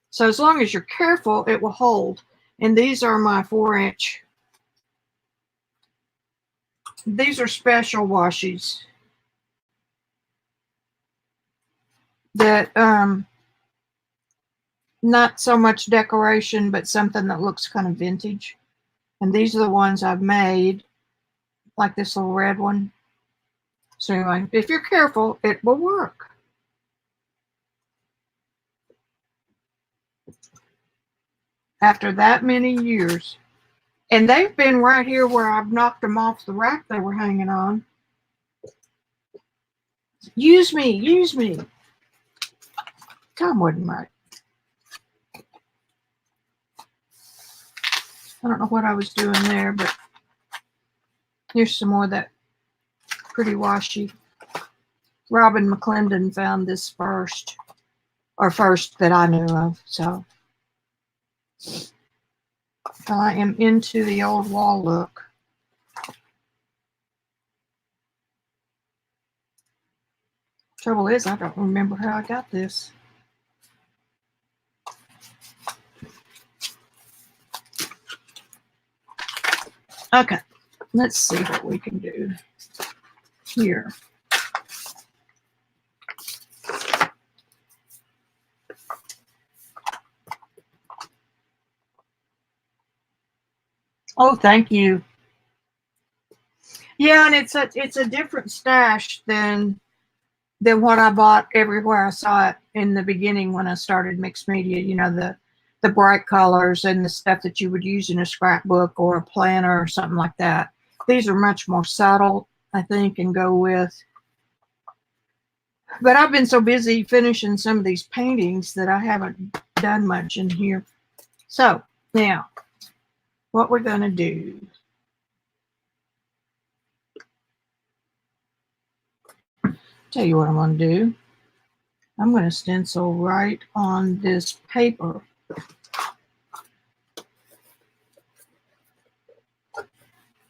So as long as you're careful, it will hold. And these are my 4-inch. These are special washies that not so much decoration, but something that looks kind of vintage. And these are the ones I've made, like this little red one. So anyway, if you're careful, it will work. After that many years. And they've been right here where I've knocked them off the rack they were hanging on. Use me, use me. Tom wouldn't right. I don't know what I was doing there, but here's some more of that pretty washi. Robin McClendon found this first that I knew of. So I am into the old wall look. Trouble is, I don't remember how I got this. Okay, let's see what we can do here. Oh, thank you. Yeah, and it's a different stash than what I bought everywhere I saw it in the beginning when I started mixed media. You know, the bright colors and the stuff that you would use in a scrapbook or a planner or something like that. These are much more subtle, I think, and go with. But I've been so busy finishing some of these paintings that I haven't done much in here. So now, what we're going to do. Tell you what I'm going to do. I'm going to stencil right on this paper.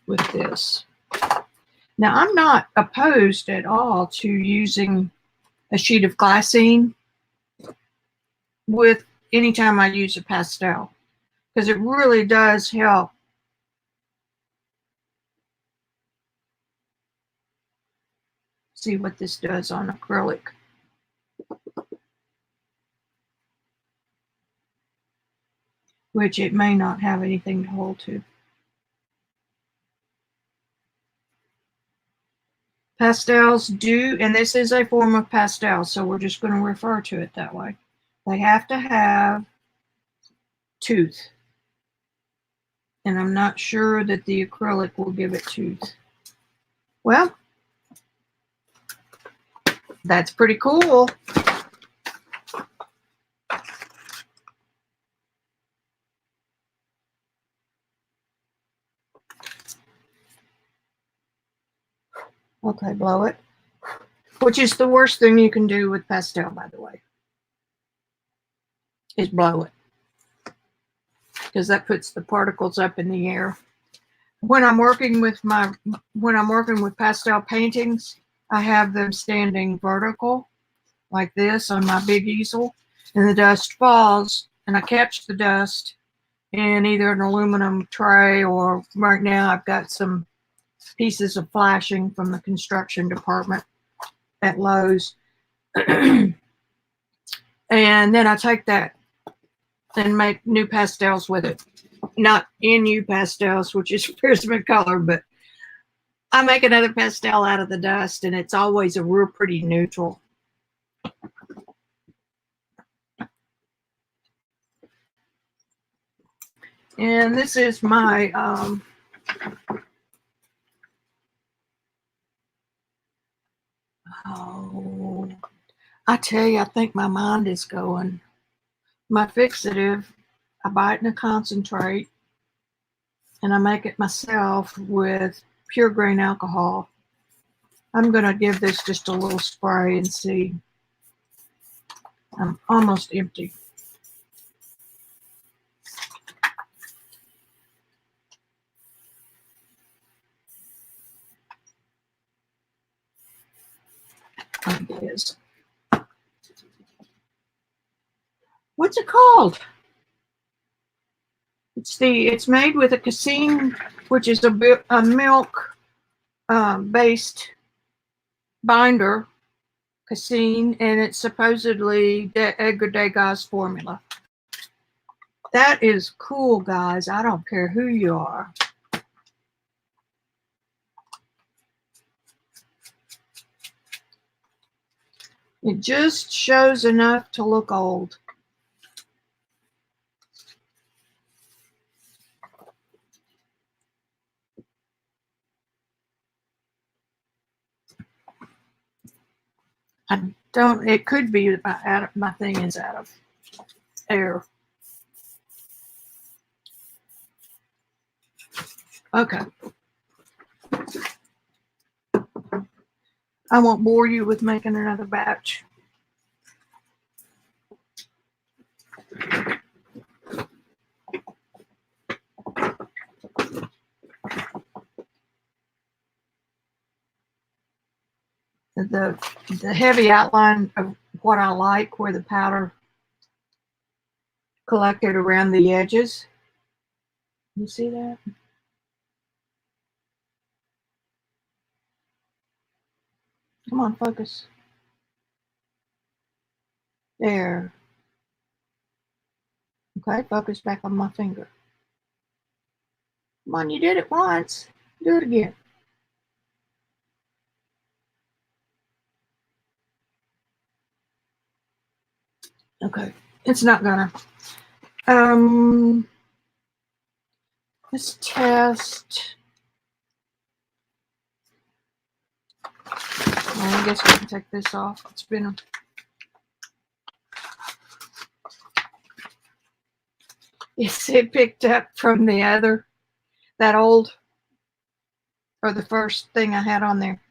With this. Now, I'm not opposed at all to using a sheet of glassine with anytime I use a pastel, because it really does help. See what this does on acrylic. Which it may not have anything to hold to. Pastels do, and this is a form of pastel, so we're just going to refer to it that way. They have to have tooth. And I'm not sure that the acrylic will give it tooth. Well, that's pretty cool. Okay, blow it. Which is the worst thing you can do with pastel, by the way, is blow it. Because that puts the particles up in the air. When I'm working with pastel paintings, I have them standing vertical like this on my big easel, and the dust falls, and I catch the dust in either an aluminum tray, or right now I've got some pieces of flashing from the construction department at Lowe's. And then I take that and make new pastels with it. Not NU pastels, which is Prismacolor, but I make another pastel out of the dust, and it's always a real pretty neutral. And this is my oh, I tell you, I think my mind is going. My fixative, I buy it in a concentrate, and I make it myself with pure grain alcohol. I'm going to give this just a little spray and see. I'm almost empty. It is. What's it called? It's made with a casein, which is a milk based binder, casein, and it's supposedly Edgar Degas formula. That is cool, guys. I don't care who you are. It just shows enough to look old. I don't, it could be my thing is out of air. Okay. I won't bore you with making another batch. The heavy outline of what I like, where the powder collected around the edges. You see that? Come on, focus. There. Okay, focus back on my finger. Come on, you did it once. Do it again. Okay, it's not gonna. Let's test. Well, I guess we can take this off. It's been. Yes, it picked up from the other, that old, or the first thing I had on there.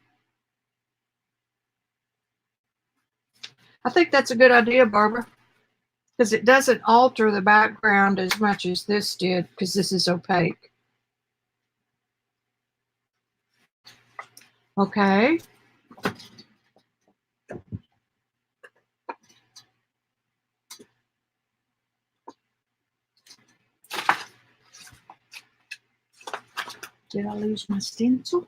I think that's a good idea, Barbara, because it doesn't alter the background as much as this did, because this is opaque. Okay. Did I lose my stencil?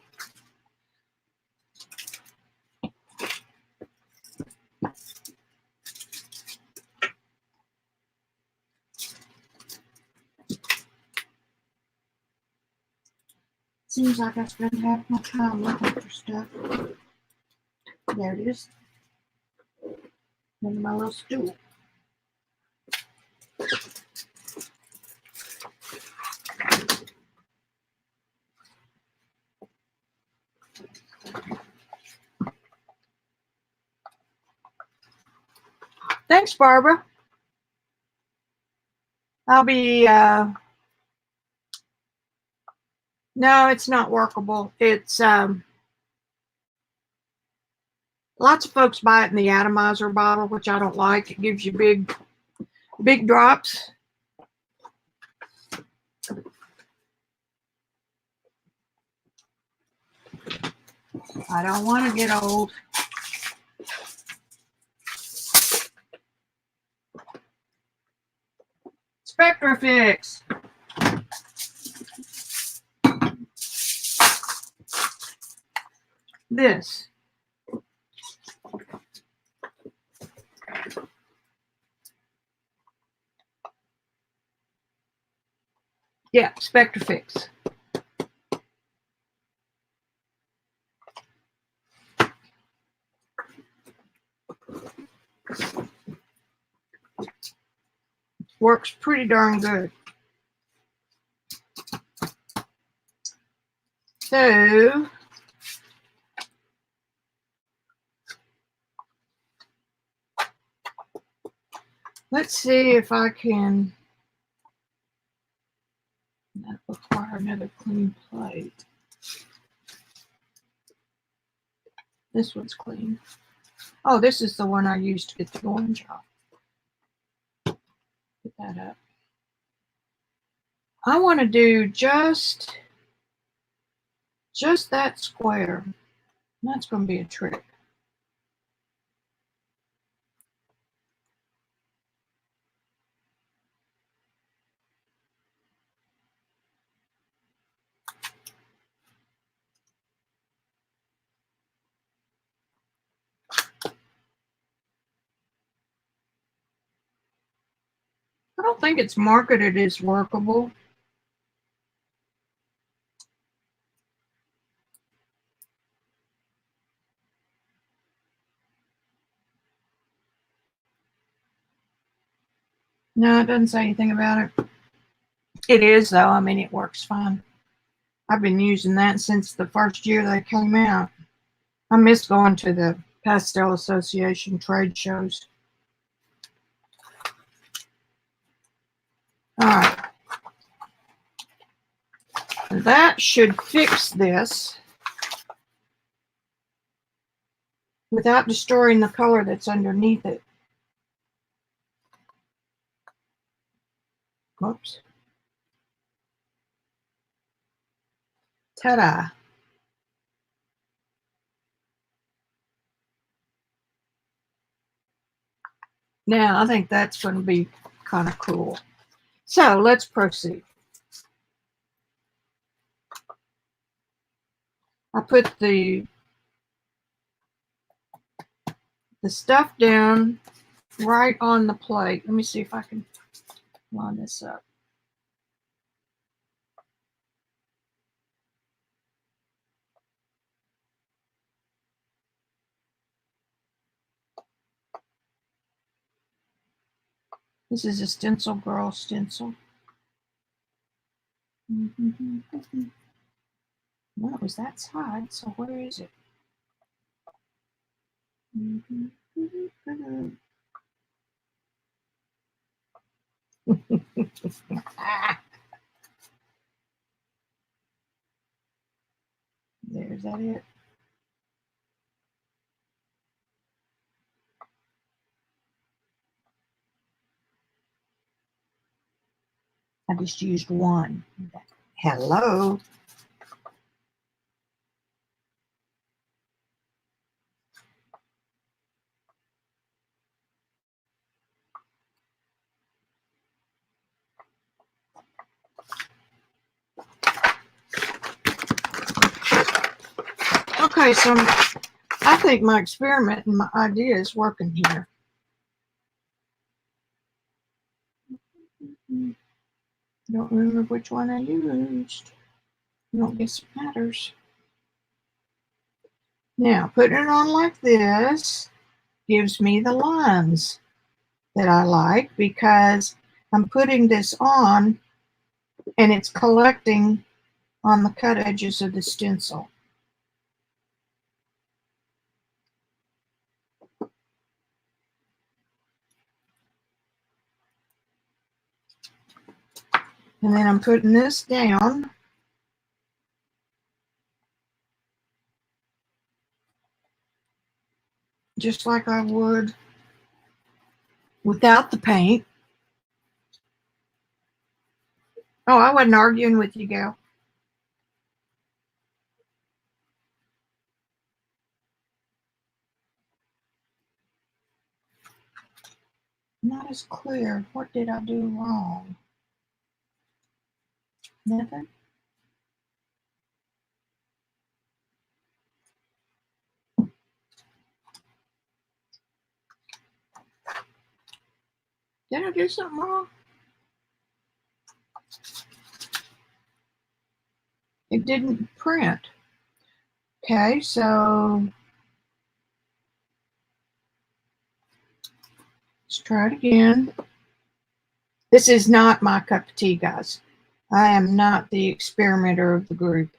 Seems like I spend half my time looking for stuff. There it is. Under my little stool. Thanks, Barbara. I'll be, no, it's not workable. It's, lots of folks buy it in the atomizer bottle, which I don't like. It gives you big drops. I don't want to get old. Spectrafix. This. Yeah, Spectrafix. Works pretty darn good. So, let's see if I can acquire another clean plate. This one's clean. Oh, this is the one I used to get the orange off. Put that up. I want to do just that square. That's going to be a trick. I don't think it's marketed as workable. No, it doesn't say anything about it. It is, though. I mean, it works fine. I've been using that since the first year they came out. I miss going to the Pastel Association trade shows. All right. That should fix this without destroying the color that's underneath it. Oops. Ta-da. Now, I think that's going to be kind of cool. So, let's proceed. I put the stuff down right on the plate. Let me see if I can line this up. This is a Stencil Girl stencil. Well, it was that side, so where is it? There's that it. I just used one. Hello. Okay, so I think my experiment and my idea is working here. Don't remember which one I used. I don't guess it matters. Now, putting it on like this gives me the lines that I like because I'm putting this on and it's collecting on the cut edges of the stencil. And then I'm putting this down. Just like I would without the paint. Oh, I wasn't arguing with you, gal. Not as clear. What did I do wrong? Nothing? Did I do something wrong? It didn't print. Okay, so let's try it again. This is not my cup of tea, guys. I am not the experimenter of the group.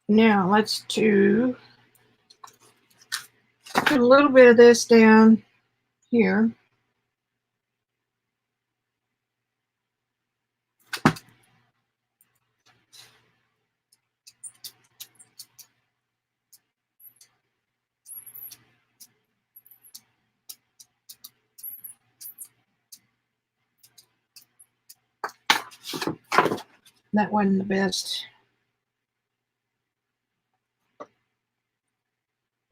Now let's put a little bit of this down here. That wasn't the best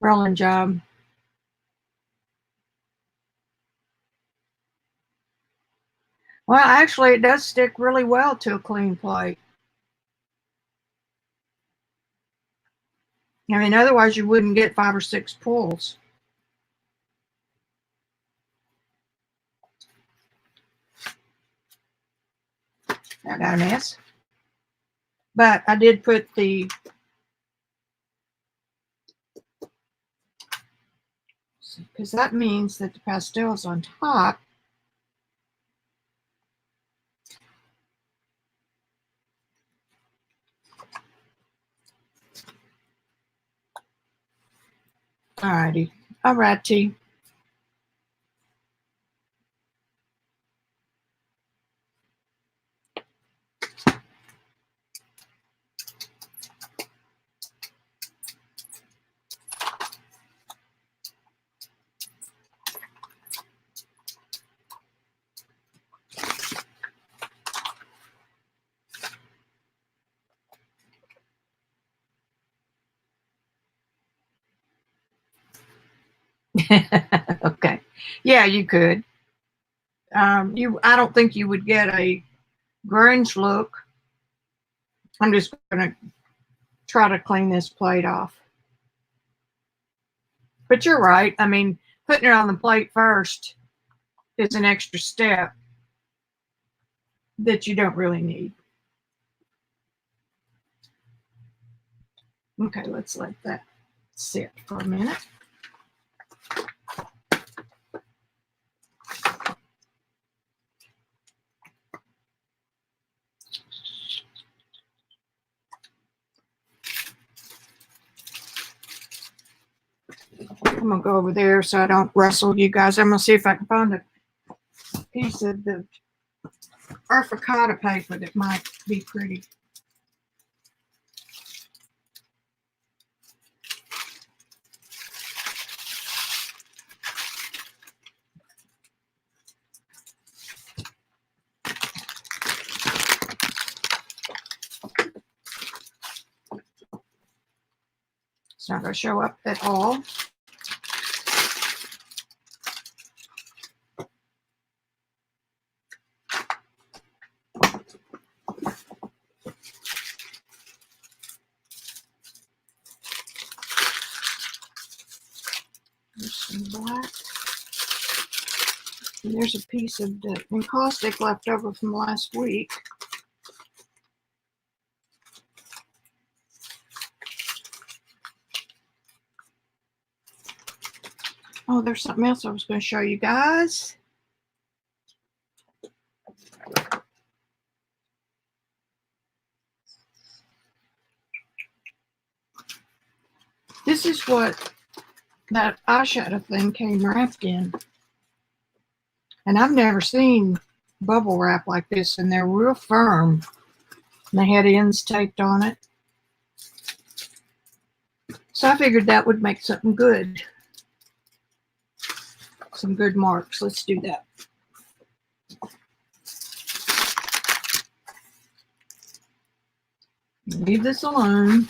rolling job. Well, actually, it does stick really well to a clean plate. I mean, otherwise you wouldn't get 5 or 6 pulls. I got a mess. But I did put the because that means that the pastel is on top. Alrighty. Alrighty. Okay. Yeah, you could. I don't think you would get a grunge look. I'm just gonna try to clean this plate off. But you're right. I mean, putting it on the plate first is an extra step that you don't really need. Okay, let's let that sit for a minute. I'm gonna go over there so I don't rustle you guys. I'm gonna see if I can find a piece of the arfacada paper that might be pretty. It's not gonna show up at all. There's some black. And there's a piece of the encaustic left over from last week. Oh, there's something else I was going to show you guys. This is what that eyeshadow thing came wrapped in. And I've never seen bubble wrap like this, and they're real firm. And they had ends taped on it. So I figured that would make something good. Some good marks. Let's do that. Leave this alone.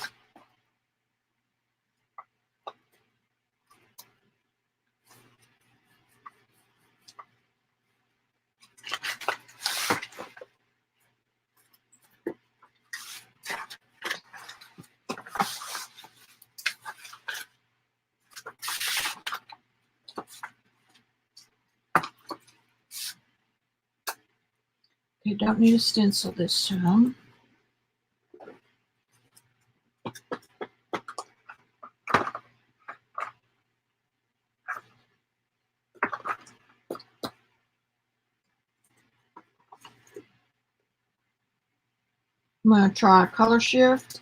You don't need a stencil this time. I'm going to try a color shift.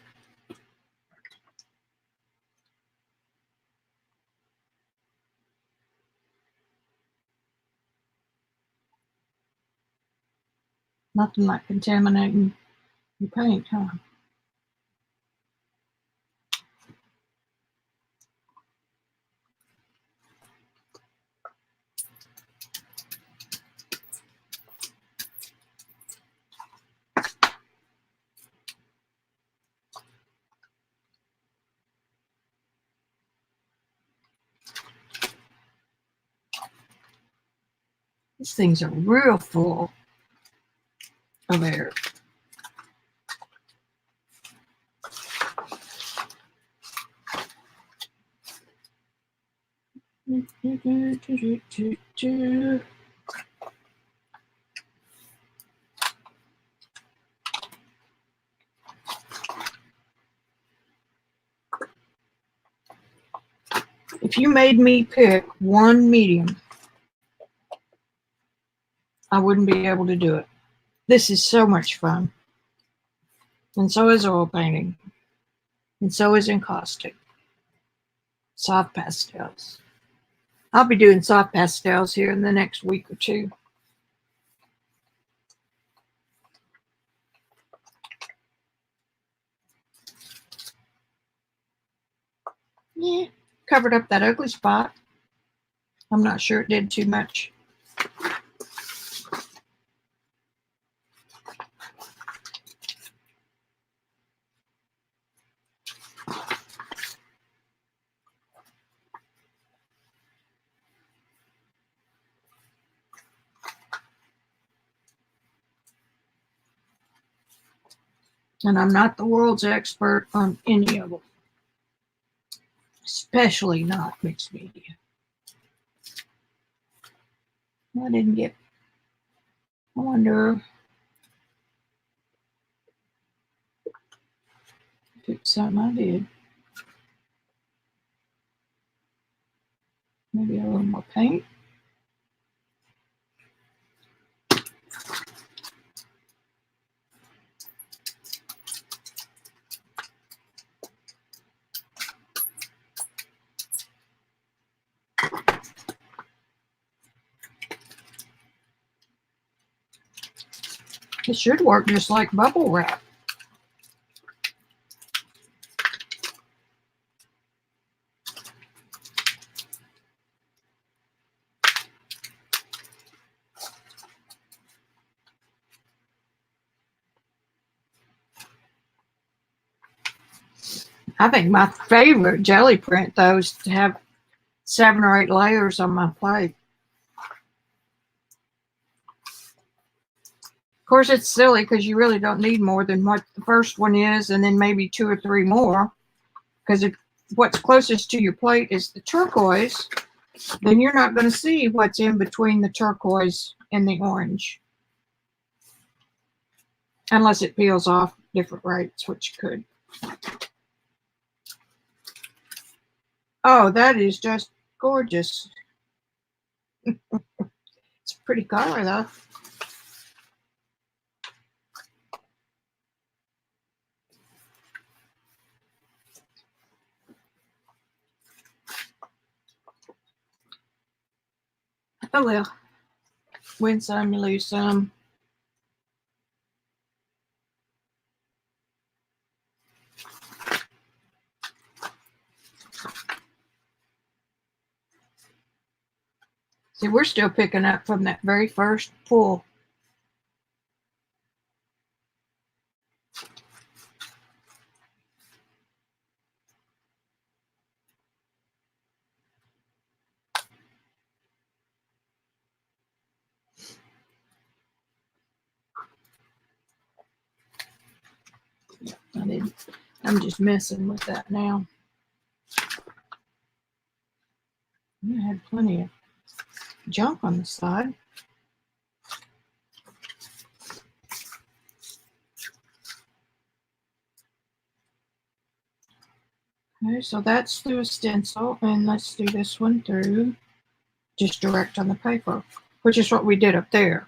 Nothing like contaminating your paint, huh? These things are real full. of air. If you made me pick one medium, I wouldn't be able to do it. This is so much fun. And so is oil painting. And so is encaustic. Soft pastels. I'll be doing soft pastels here in the next week or two. Yeah, covered up that ugly spot. I'm not sure it did too much. And I'm not the world's expert on any of them, especially not mixed media. I didn't get, I wonder if it's something I did. Maybe a little more paint. It should work just like bubble wrap. I think my favorite jelly print, though, is to have 7 or 8 layers on my plate. Of course, it's silly because you really don't need more than what the first one is, and then maybe 2 or 3 more. Because if what's closest to your plate is the turquoise, then you're not going to see what's in between the turquoise and the orange. Unless it peels off different rates, which could. Oh, that is just gorgeous. It's a pretty color, though. Oh well, win some, you lose some. See, we're still picking up from that very first pull. I'm just messing with that now. I had plenty of junk on the side. Okay, so that's through a stencil, and let's do this one through just direct on the paper, which is what we did up there.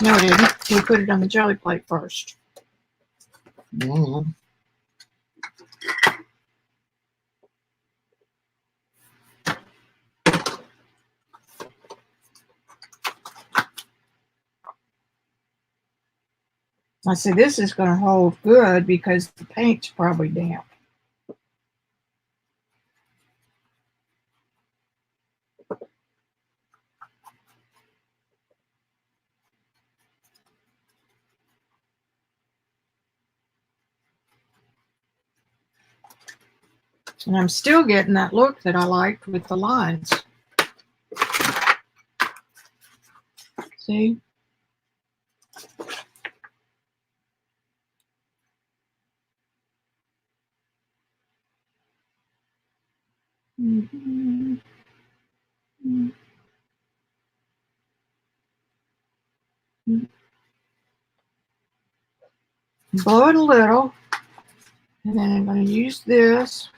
No, we didn't. We put it on the jelly plate first. Mm-hmm. I see this is going to hold good because the paint's probably damp. And I'm still getting that look that I liked with the lines. See? Blow it a little, and then I'm going to use this.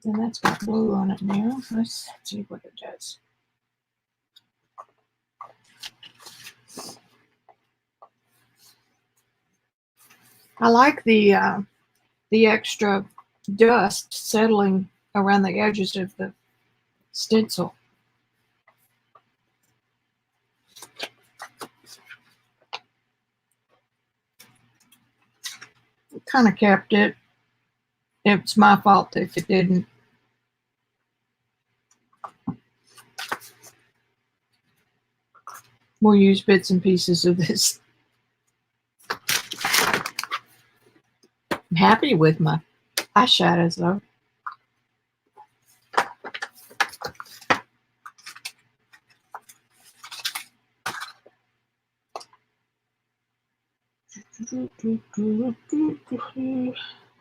And that's got blue on it now. Let's see what it does. I like the extra dust settling around the edges of the stencil. It kind of kept it. It's my fault if it didn't. We'll use bits and pieces of this. I'm happy with my eyeshadows though.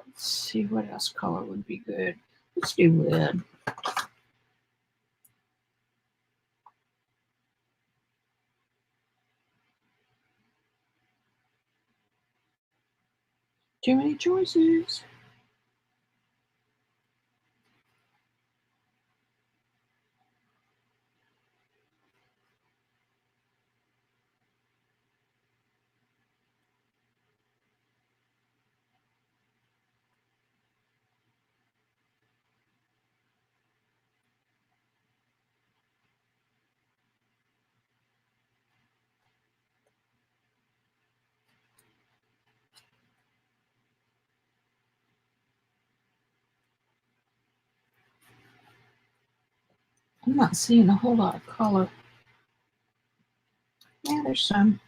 Let's see what else color would be good. Let's do red. Too many choices. I'm not seeing a whole lot of color. Yeah, there's some.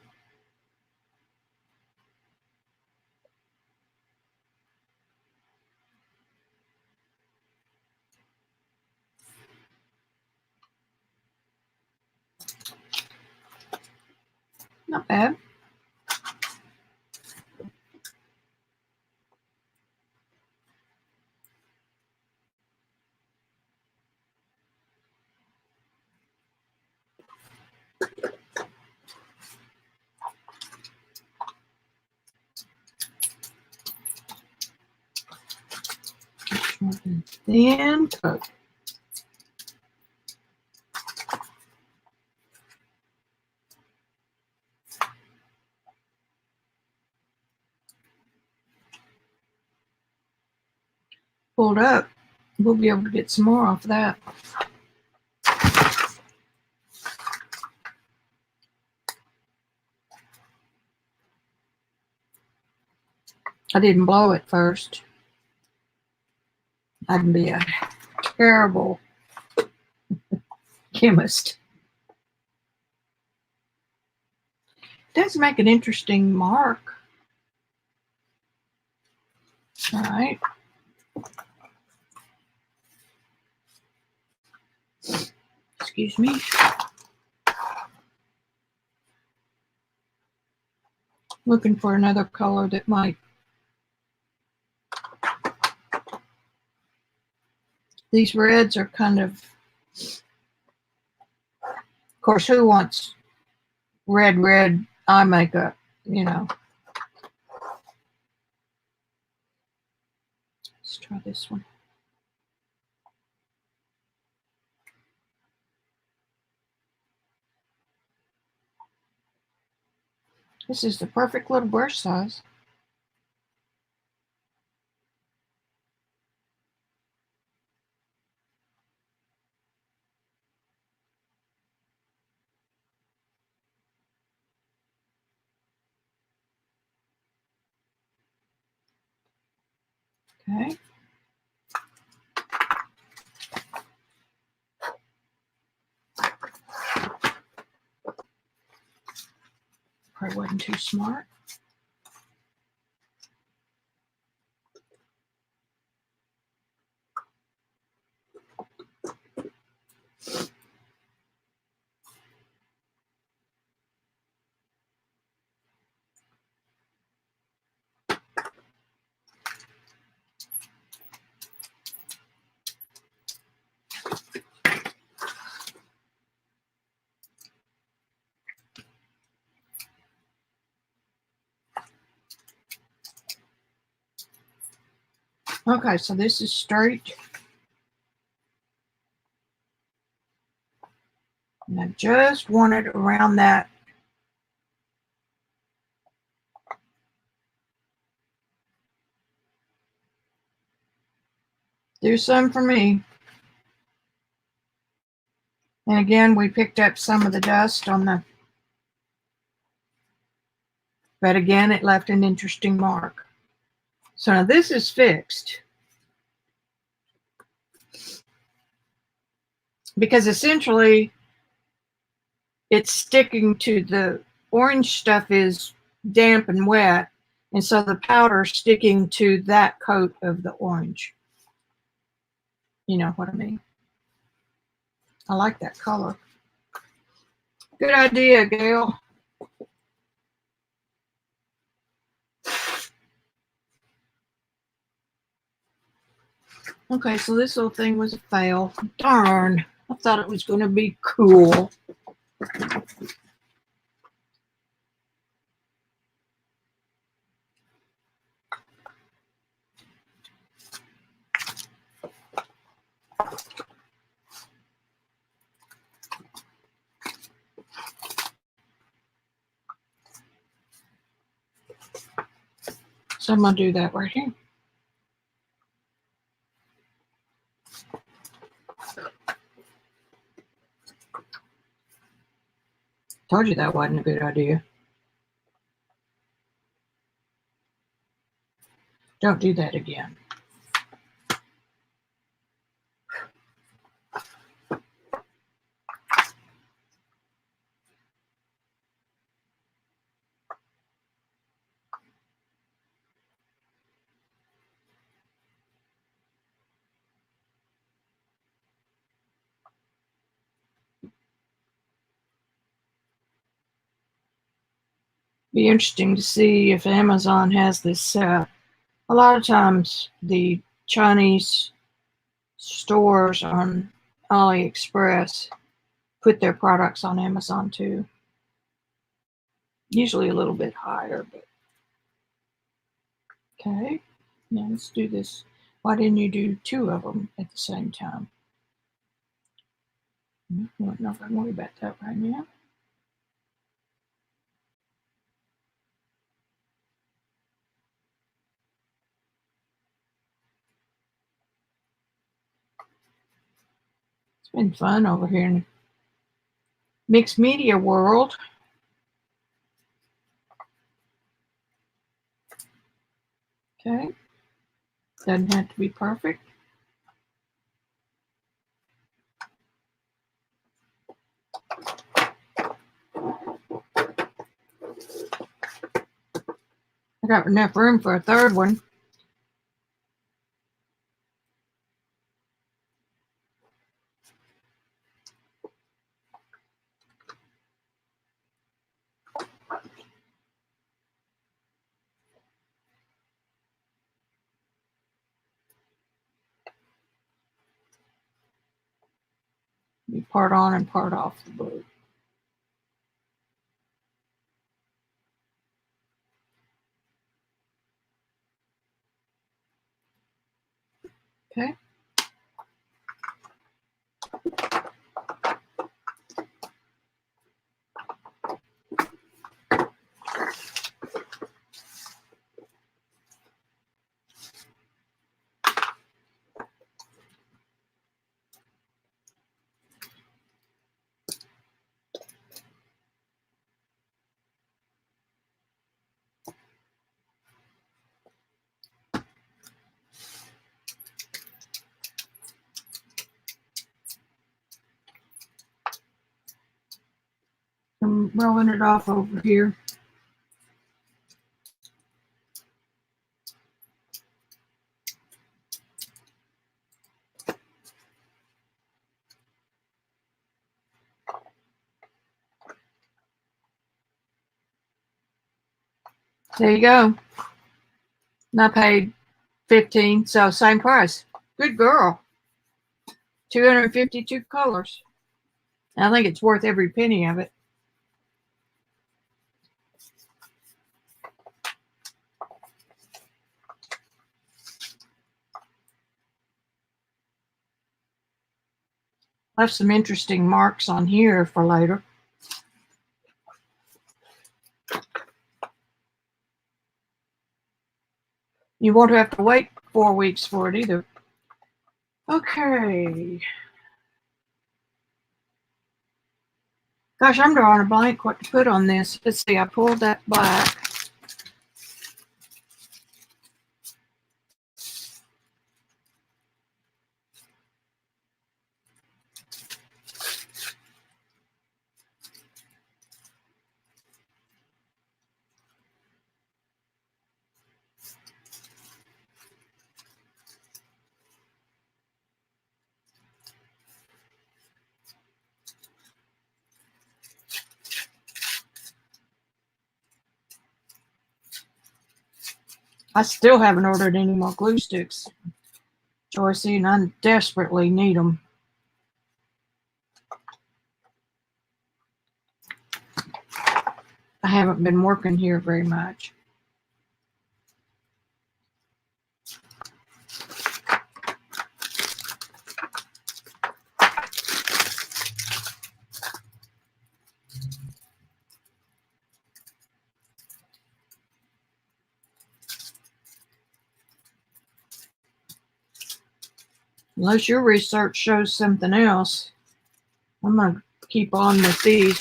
Not bad. Thin coat. Pulled up. We'll be able to get some more off of that. I didn't blow it first. I'd be a terrible chemist. It does make an interesting mark. All right. Excuse me. Looking for another color that might. These reds are kind of course, who wants red eye makeup, you know? Let's try this one. This is the perfect little brush size. Okay. Probably wasn't too smart. Okay, so this is straight. And I just want it around that. Do some for me. And again, we picked up some of the dust on the, but again, it left an interesting mark. So now this is fixed. Because essentially, it's sticking to the orange stuff is damp and wet. And so the powder sticking to that coat of the orange. You know what I mean? I like that color. Good idea, Gail. Okay, so this little thing was a fail. Darn. I thought it was going to be cool. So I'm going to do that right here. Told you that wasn't a good idea. Don't do that again. Be interesting to see if Amazon has this. A lot of times the Chinese stores on AliExpress put their products on Amazon too. Usually a little bit higher, but okay. Now let's do this. Why didn't you do two of them at the same time? I'm not going to worry about that right now. It's been fun over here in the mixed media world. Okay. Doesn't have to be perfect. I got enough room for a third one. Be part on and part off the blue. Okay. I'm rolling it off over here. There you go. And I paid $15, so same price. Good girl. 252 colors. I think it's worth every penny of it. Left some interesting marks on here for later. You won't have to wait 4 weeks for it either. Okay. Gosh, I'm drawing a blank what to put on this. Let's see, I pulled that black. I still haven't ordered any more glue sticks, Joycey, and I desperately need them. I haven't been working here very much. Unless your research shows something else, I'm going to keep on with these.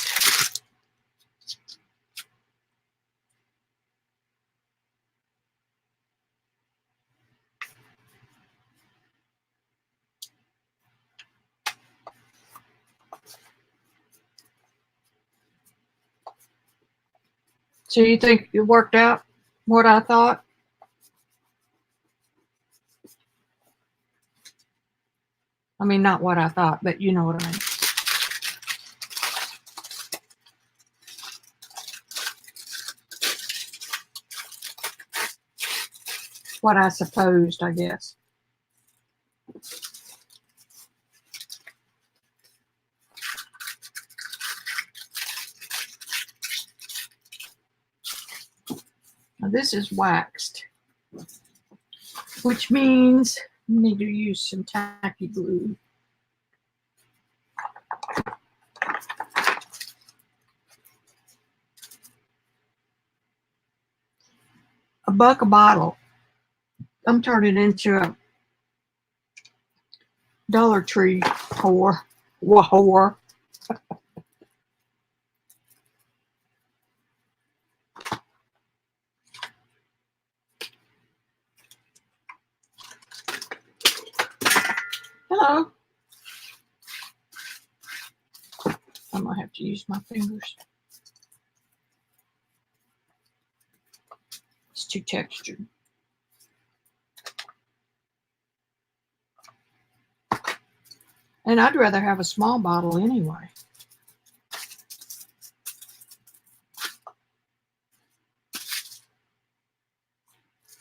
So you think it worked out what I thought? I mean, not what I thought, but you know what I mean. What I supposed, I guess. Now this is waxed, which means you need to use some tacky glue. $1 a bottle. I'm turning into a Dollar Tree whore. Whore. Hello. I'm gonna have to use my fingers. It's too textured. And I'd rather have a small bottle anyway.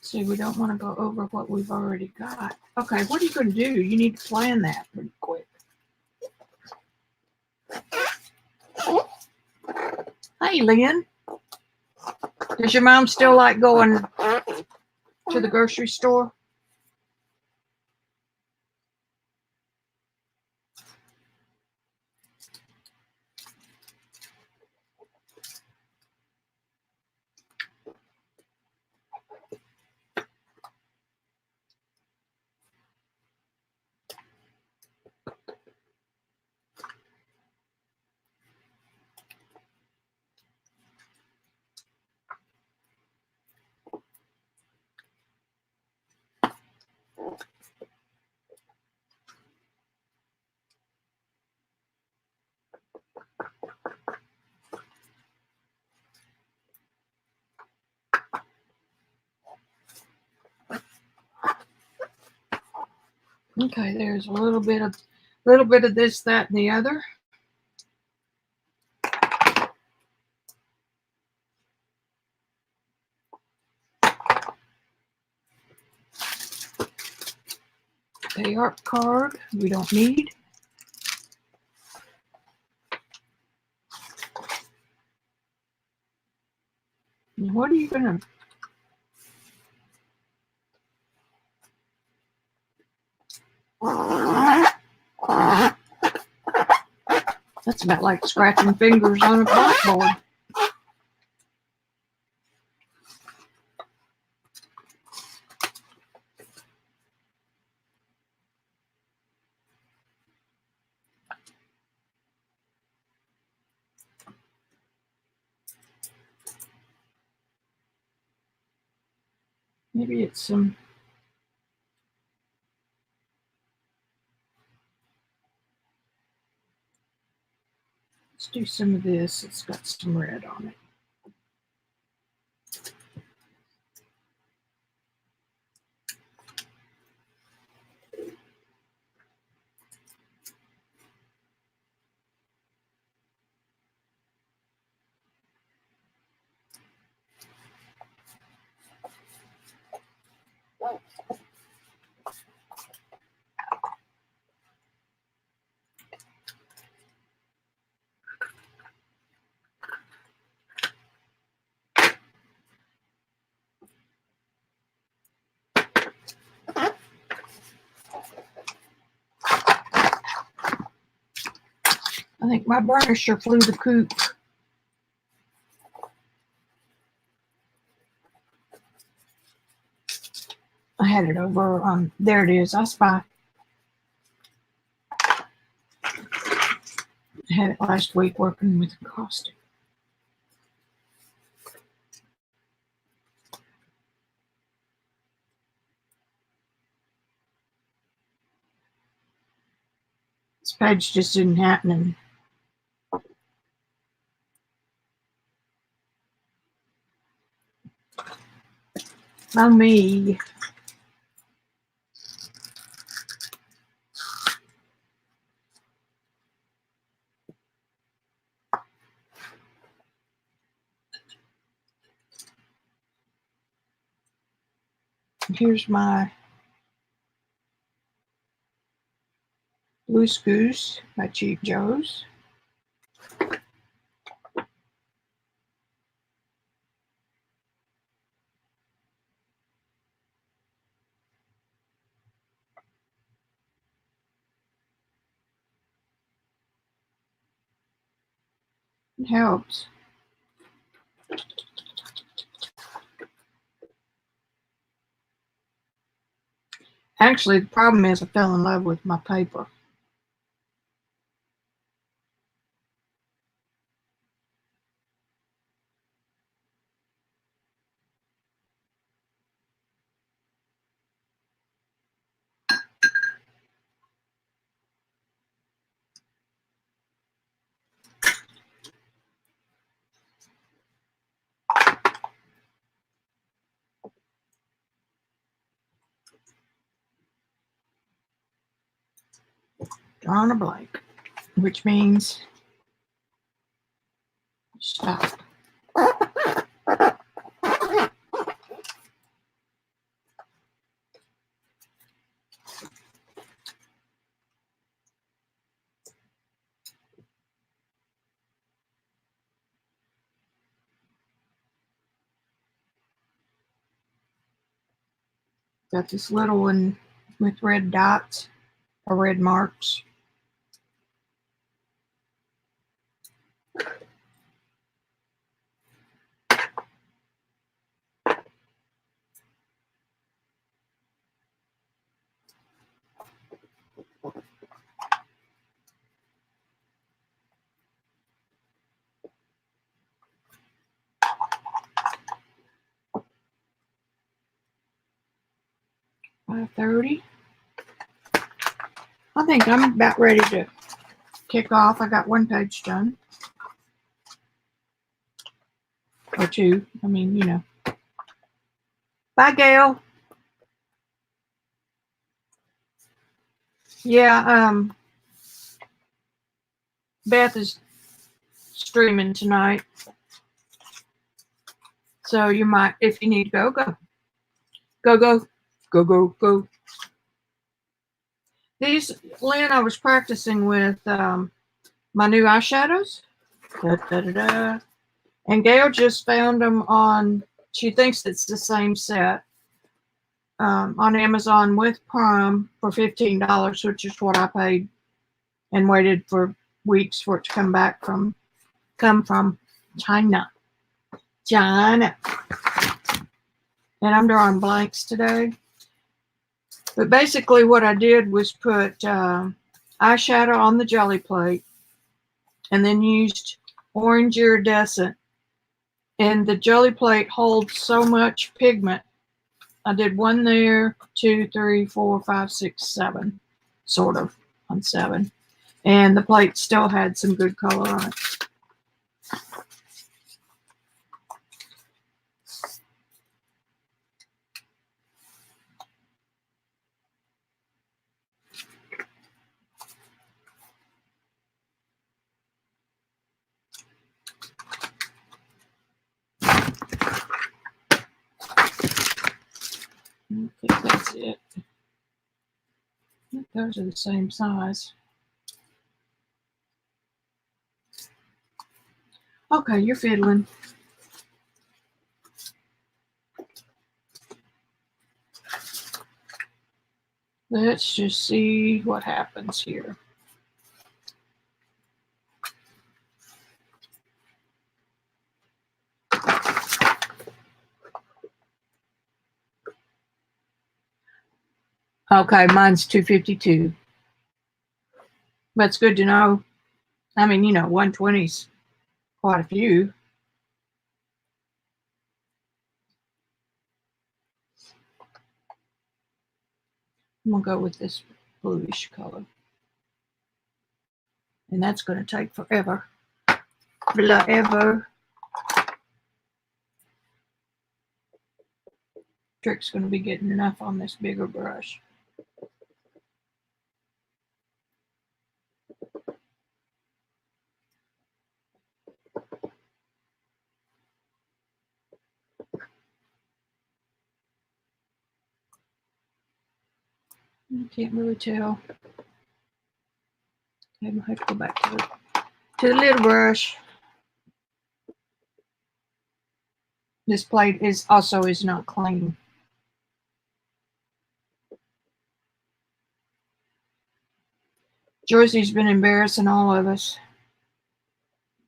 See, we don't want to go over what we've already got. Okay, what are you going to do? You need to plan that pretty quick. Hey, Lynn. Does your mom still like going to the grocery store? Okay, there's a little bit of this, that, and the other. A art card we don't need. And what are you gonna? That's about like scratching fingers on a blackboard. Maybe it's some. Let's do some of this. It's got some red on it. I think my burnisher flew the coop. I had it over on, there it is, I spy. I had it last week working with caustic. This page just isn't happening. Oh me. Here's my Loose Goose by Cheap Joe's. It helps. Actually, the problem is I fell in love with my paper. Drawing a blank, which means stop. Got this little one with red dots or red marks. $5.30. I think I'm about ready to kick off. I got one page done. Or two. I mean, you know. Bye, Gail. Yeah, Beth is streaming tonight. So you might, if you need to go, go. Go, go. Go, go, go. These, Lynn, I was practicing with my new eyeshadows. Da, da, da, da. And Gail just found them on, she thinks it's the same set, on Amazon with Prime for $15, which is what I paid and waited for weeks for it to come from China. And I'm drawing blanks today. But basically what I did was put eyeshadow on the jelly plate and then used orange iridescent. And the jelly plate holds so much pigment. I did 1 there, 2, 3, 4, 5, 6, 7, sort of on 7. And the plate still had some good color on it. I think that's it. I think those are the same size. Okay, you're fiddling. Let's just see what happens here. Okay, mine's 252. That's good to know. I mean, you know, 120's quite a few. I'm going to go with this bluish color. And that's going to take forever. Forever. Trick's going to be getting enough on this bigger brush. I can't really tell. Okay, I'm going to have to go back to the little brush. This plate is not clean. Joycey's been embarrassing all of us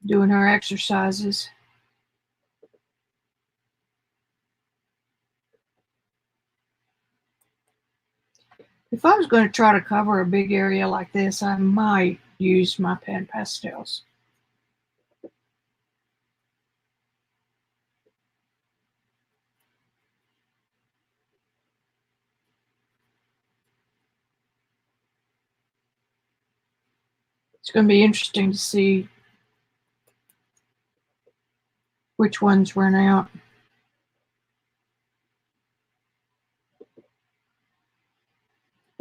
doing her exercises. If I was going to try to cover a big area like this, I might use my pen pastels. It's going to be interesting to see which ones run out.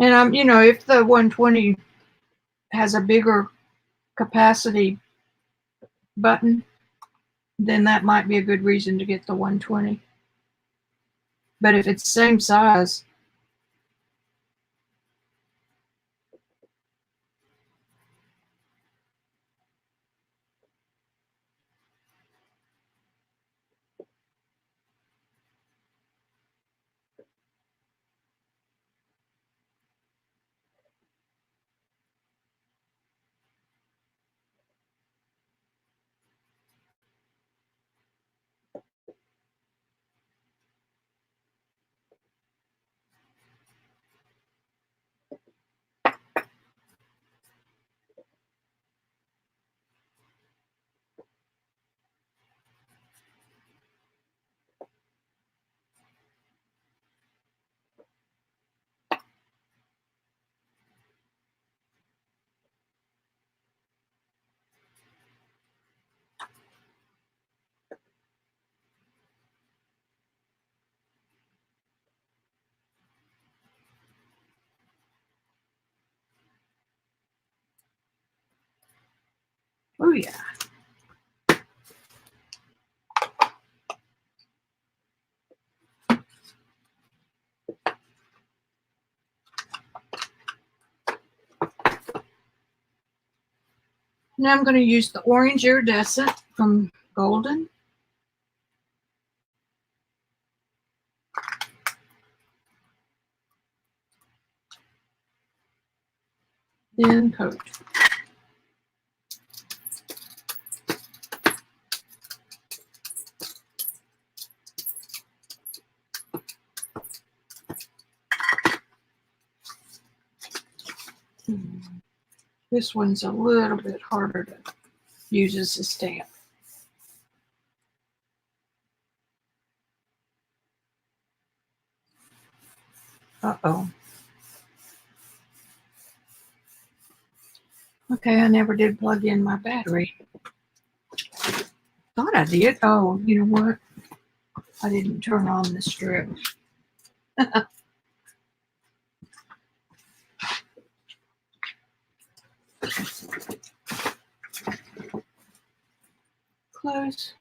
And you know, if the 120 has a bigger capacity button, then that might be a good reason to get the 120. But if it's the same size, oh yeah. Now I'm going to use the orange iridescent from Golden. Then coat. This one's a little bit harder to use as a stamp. Uh-oh. Okay, I never did plug in my battery. Thought I did. Oh, you know what? I didn't turn on the strip. Close.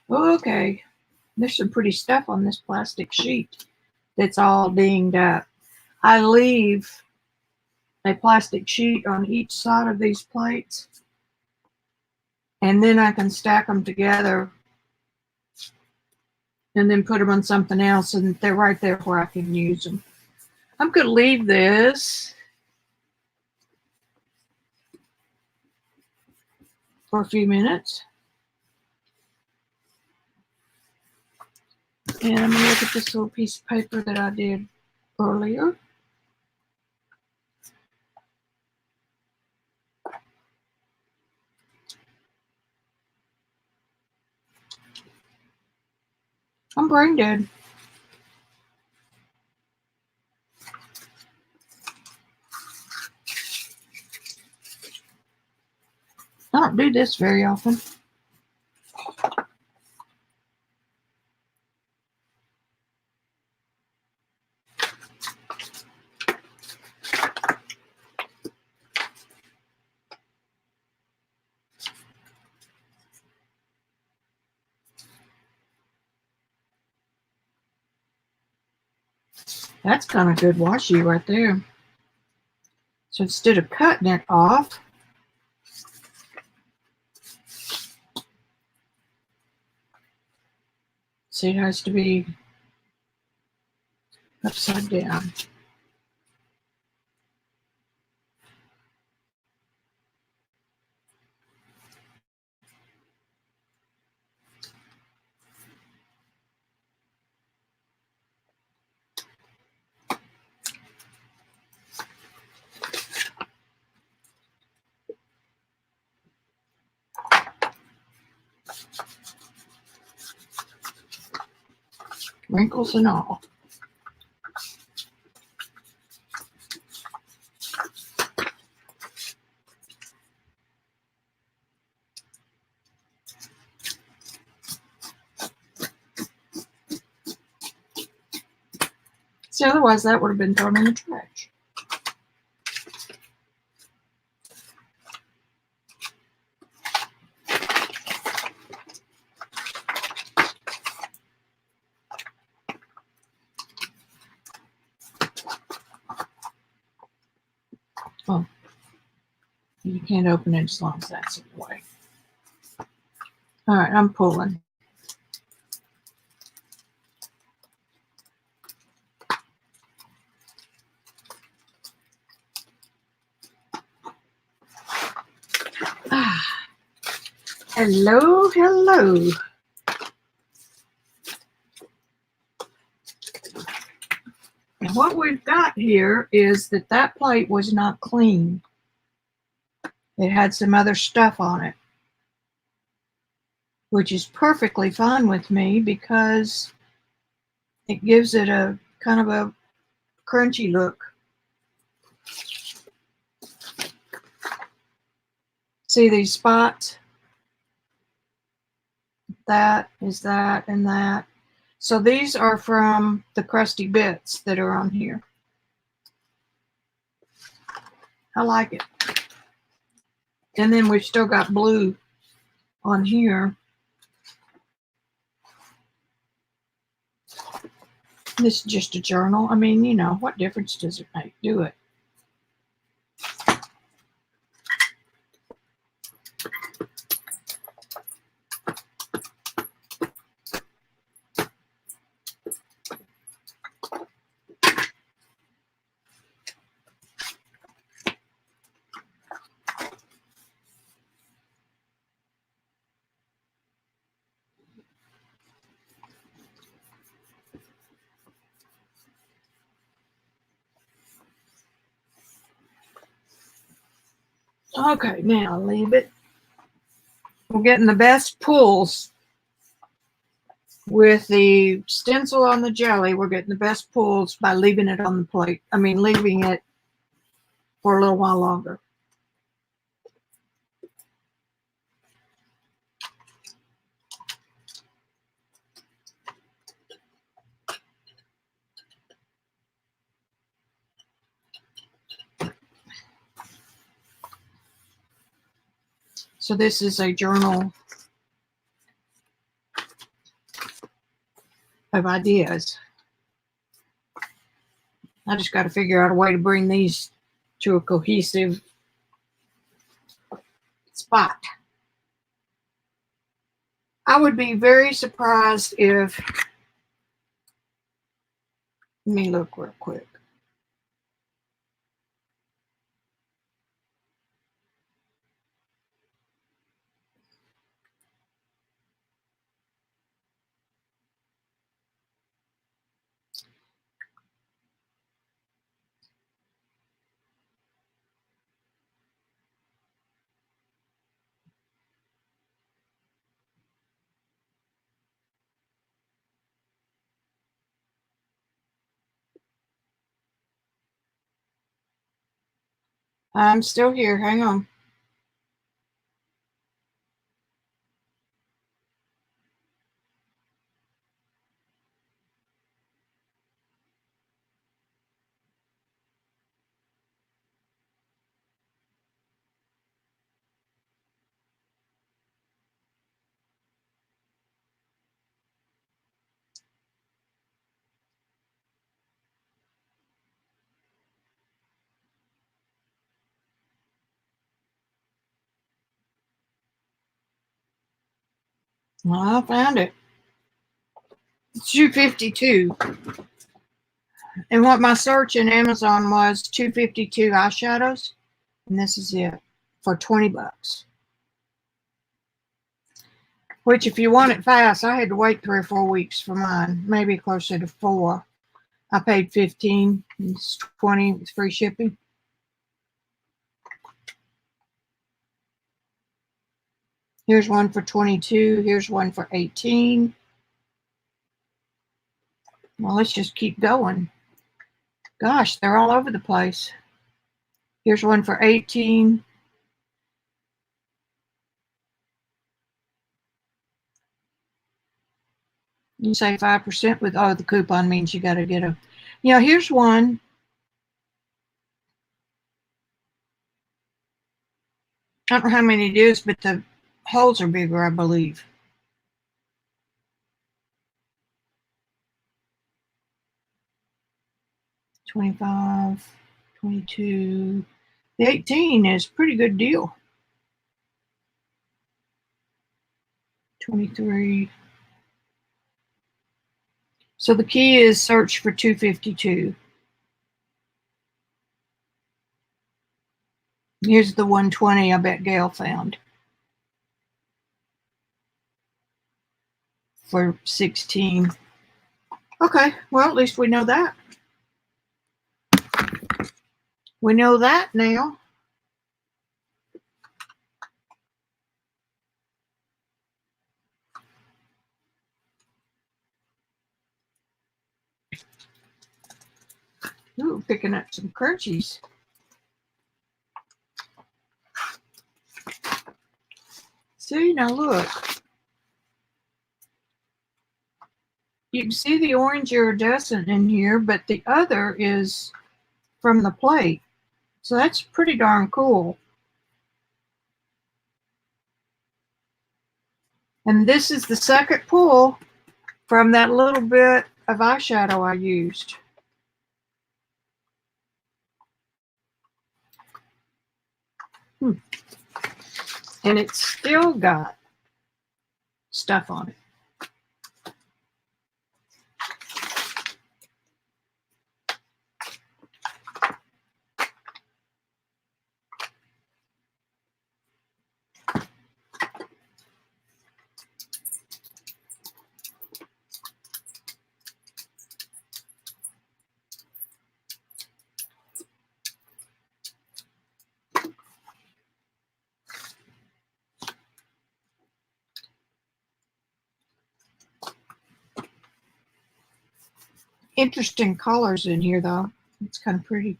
Okay. There's some pretty stuff on this plastic sheet that's all dinged up. I leave a plastic sheet on each side of these plates, and then I can stack them together and then put them on something else, and they're right there where I can use them. I'm going to leave this for a few minutes. And I'm going to look at this little piece of paper that I did earlier. I'm brain dead. I don't do this very often. That's kind of good washi right there. So instead of cutting it off, see, it has to be upside down. Wrinkles and all. See, otherwise that would have been thrown in the trash. Oh, you can't open it as long as that's in the way. All right, I'm pulling. Hello, hello. And what we've got here is that plate was not clean. It had some other stuff on it, which is perfectly fine with me because it gives it a kind of a crunchy look. See these spots? That is that and that. So these are from the crusty bits that are on here. I like it. And then we've still got blue on here. This is just a journal. I mean, you know, what difference does it make? Do it. Okay, now leave it. We're getting the best pulls with the stencil on the jelly. We're getting the best pulls by leaving it on the plate. I mean, leaving it for a little while longer. So this is a journal of ideas. I just got to figure out a way to bring these to a cohesive spot. I would be very surprised if, let me look real quick. I'm still here. Hang on. Well, I found it. It's 252. And what my search in Amazon was 252 eyeshadows. And this is it for 20 bucks. Which, if you want it fast, I had to wait 3 or 4 weeks for mine, maybe closer to 4. I paid 15, it's 20 with free shipping. Here's one for 22. Here's one for 18. Well, let's just keep going. Gosh, they're all over the place. Here's one for 18. You say 5% with, oh, the coupon means you got to get a, yeah, here's one. I don't know how many it is, but the holes are bigger, I believe. $25, $22. The 18 is a pretty good deal. $23. So the key is search for 252. Here's the 120 I bet Gail found for 16. Okay, well, at least we know that. We know that now. Ooh, picking up some crunchies. See, now look. You can see the orange iridescent in here, but the other is from the plate. So that's pretty darn cool. And this is the second pull from that little bit of eyeshadow I used. And it's still got stuff on it. interesting colors in here, though. It's kind of pretty.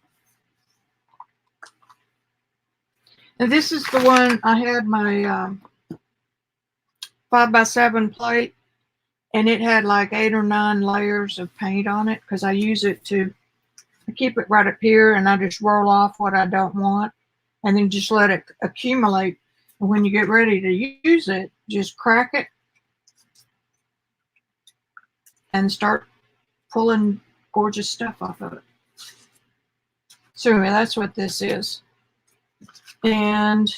And this is the one I had my 5x7 plate, and it had like 8 or 9 layers of paint on it because I use it to keep it right up here, and I just roll off what I don't want and then just let it accumulate. And when you get ready to use it, just crack it and start pulling gorgeous stuff off of it. So anyway, that's what this is. And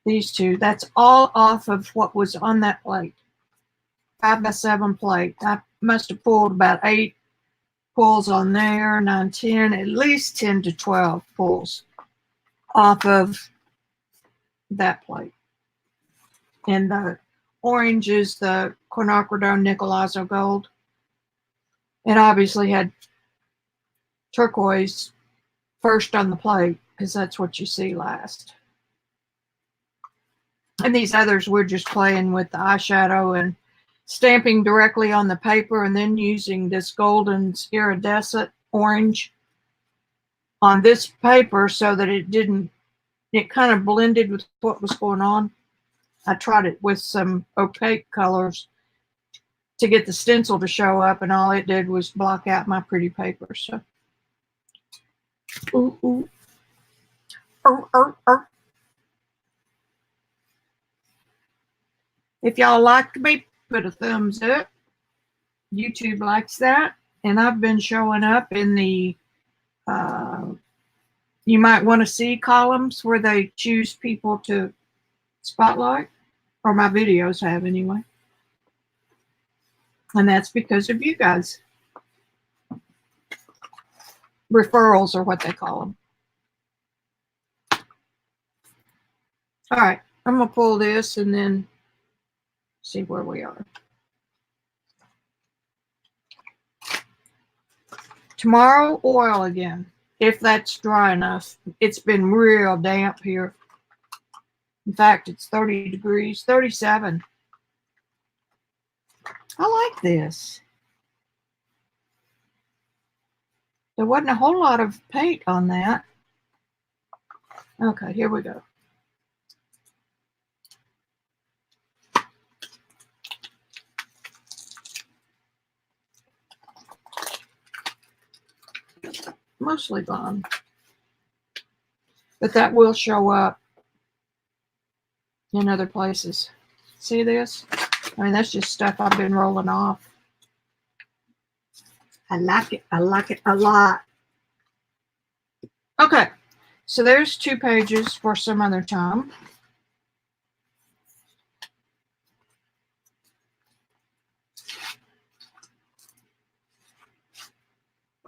these two, that's all off of what was on that plate. 5x7 plate. I must have pulled about 8 pulls on there, 9, 10, at least 10 to 12 pulls off of that plate. And the orange is the quinacridone nickel azo gold. It obviously had turquoise first on the plate because that's what you see last. And these others, we're just playing with the eyeshadow and stamping directly on the paper and then using this golden iridescent orange on this paper so that it kind of blended with what was going on. I tried it with some opaque colors to get the stencil to show up, and all it did was block out my pretty paper. So, ooh, ooh. If y'all liked me, put a thumbs up. YouTube likes that. And I've been showing up in the you might want to see columns where they choose people to spotlight, or my videos have anyway. And that's because of you guys. Referrals are what they call them. All right, I'm going to pull this and then see where we are. Tomorrow, oil again, if that's dry enough. It's been real damp here. In fact, it's 30 degrees, 37. I like this. There wasn't a whole lot of paint on that. Okay, here we go. Mostly gone. But that will show up in other places. See this? I mean, that's just stuff I've been rolling off. I like it. I like it a lot. Okay, so there's 2 pages for some other time.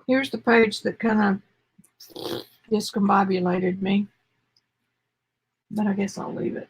Here's the page that kind of discombobulated me, but I guess I'll leave it.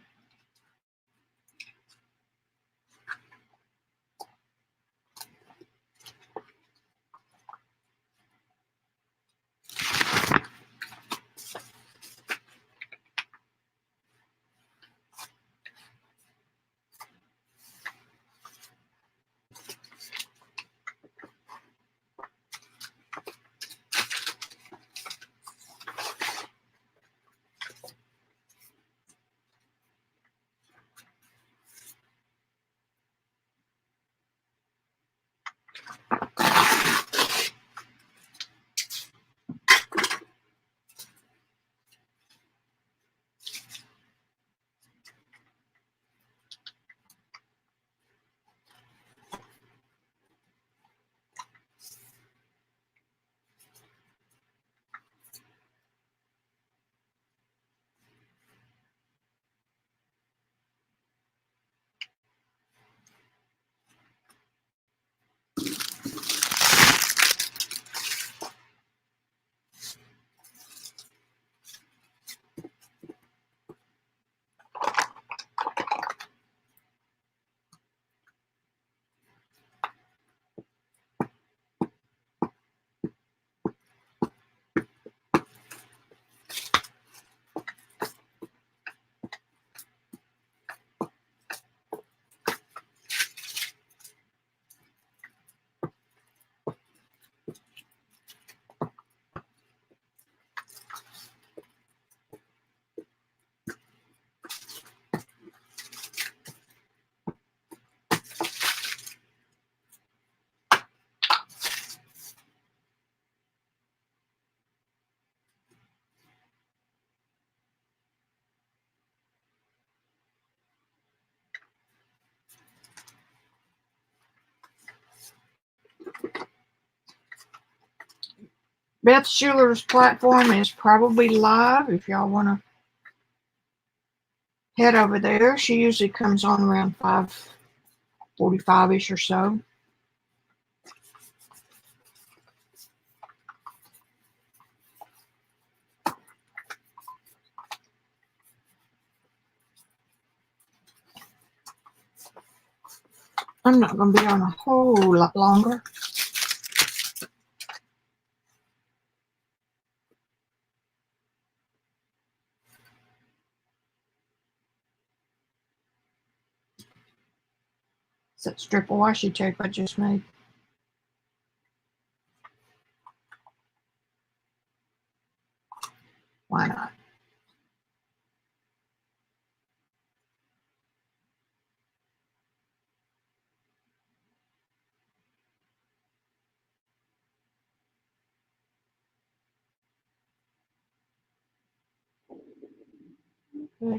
Beth Schuler's platform is probably live if y'all want to head over there. She usually comes on around 5:45-ish or so. I'm not going to be on a whole lot longer. It's that strip of washi tape I just made. Why not?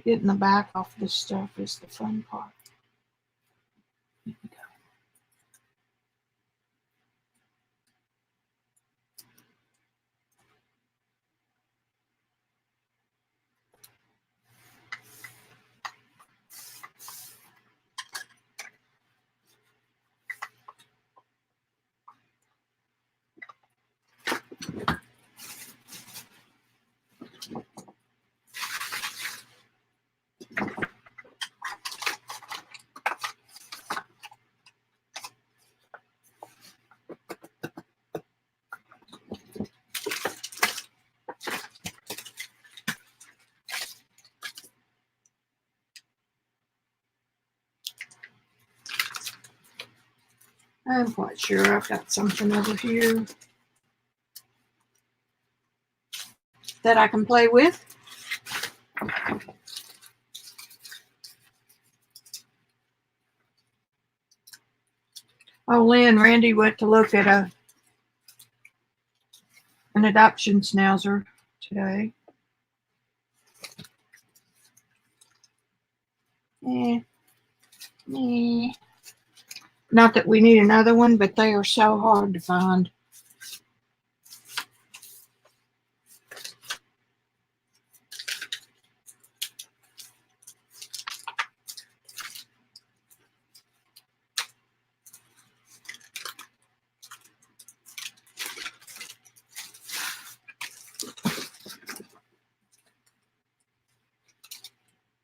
Getting the back off this stuff is the fun part. Here we go. I'm quite sure I've got something over here that I can play with. Oh, Lynn, Randy went to look at an adoption schnauzer today. Not that we need another one, but they are so hard to find.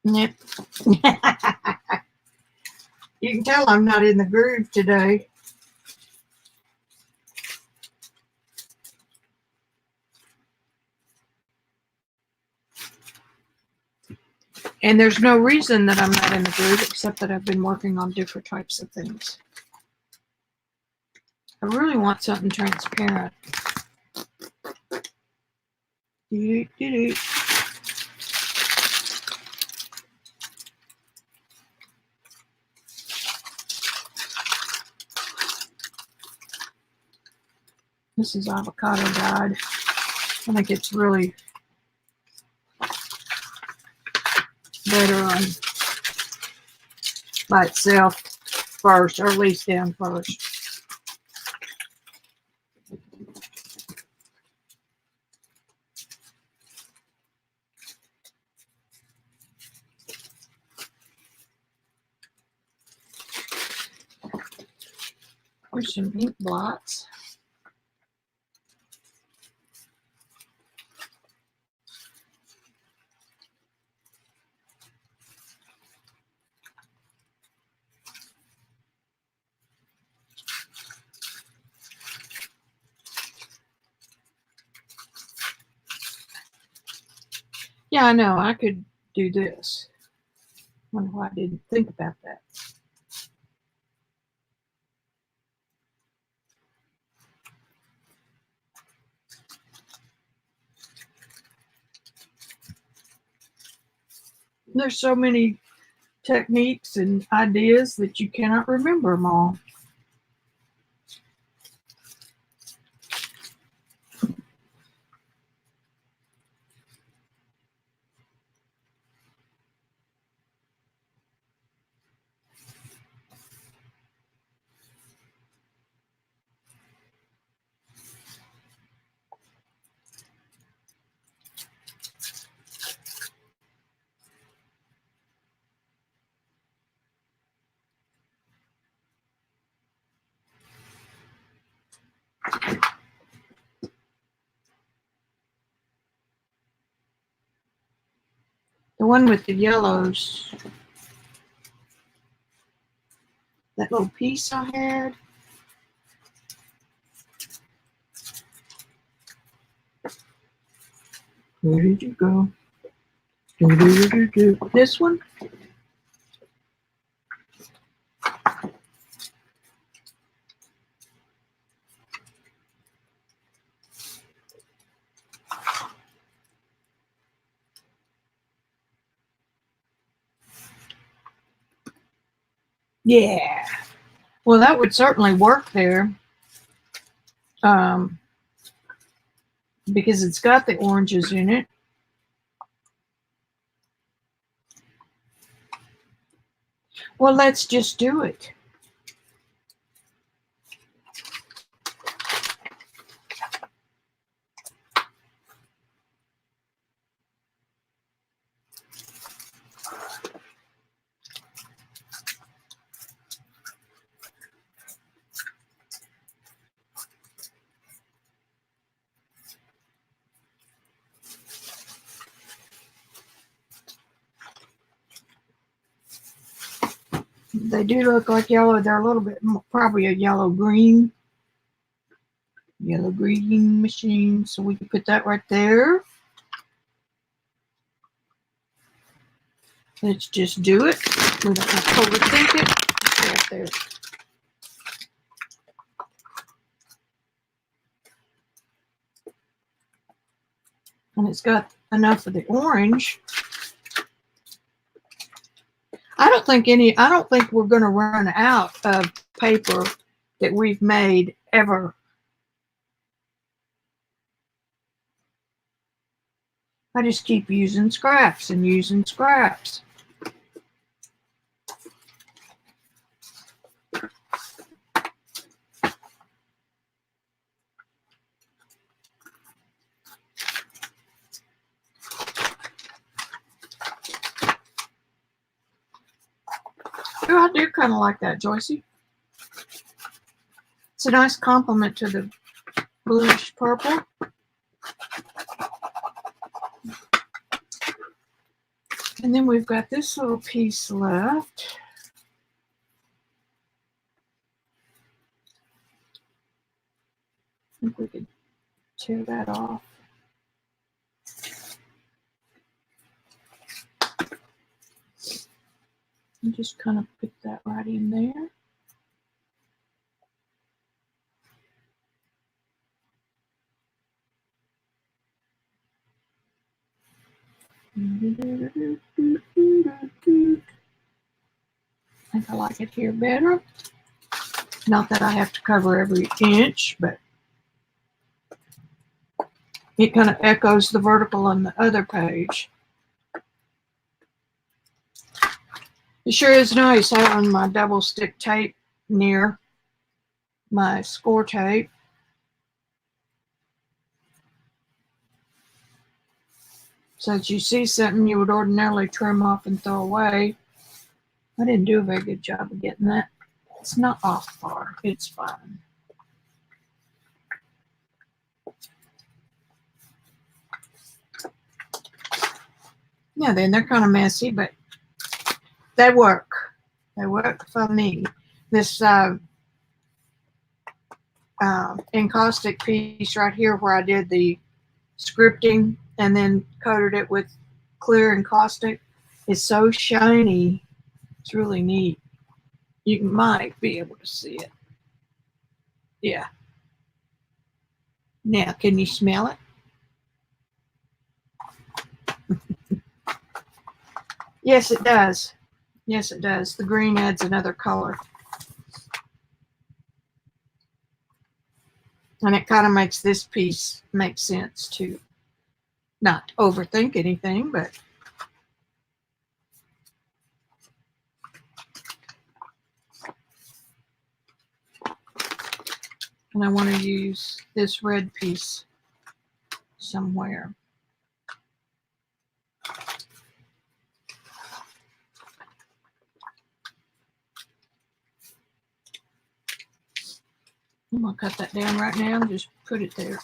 Yep. You can tell I'm not in the groove today. And there's no reason that I'm not in the groove except that I've been working on different types of things. I really want something transparent. Doo-doo-doo-doo. This is avocado dyed. I think it's really better on by itself first, or at least down first. There's some ink blots. Yeah, I know. I could do this. Wonder why I didn't think about that. There's so many techniques and ideas that you cannot remember them all. The one with the yellows. That little piece I had. Where did you go? This one? Yeah. Well, that would certainly work there. Because it's got the oranges in it. Well, let's just do it. They do look like yellow. They're a little bit, probably a yellow-green. Yellow-green machine. So we can put that right there. Let's just do it. We don't have to overthink it. Just right there. And it's got enough of the orange. I don't think we're going to run out of paper that we've made ever. I just keep using scraps and using scraps. Oh, I do kind of like that, Joycey. It's a nice complement to the bluish purple. And then we've got this little piece left. I think we could tear that off. And just kind of put that right in there. I think I like it here better. Not that I have to cover every inch, but it kind of echoes the vertical on the other page. It sure is nice having my double stick tape near my score tape. So that you see something you would ordinarily trim off and throw away. I didn't do a very good job of getting that. It's not off far. It's fine. Yeah, then they're kind of messy, but they work. They work for me. This encaustic piece right here where I did the scripting and then coated it with clear encaustic is so shiny. It's really neat. You might be able to see it. Yeah. Now, can you smell it? Yes, it does. Yes, it does. The green adds another color. And it kind of makes this piece make sense too. Not to overthink anything, but and I want to use this red piece somewhere. I'm going to cut that down right now and just put it there.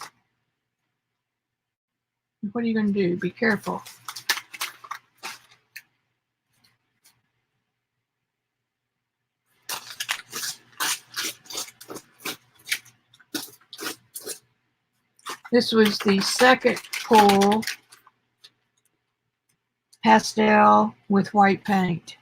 What are you going to do? Be careful. This was the second pull, pastel with white paint.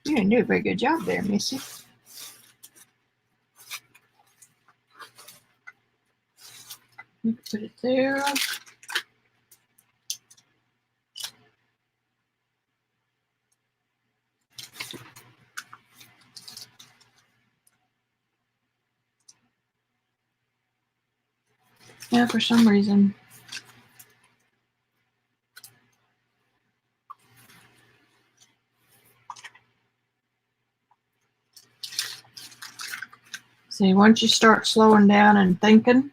You didn't do a very good job there, Missy. You can put it there. Yeah, for some reason. See, once you start slowing down and thinking,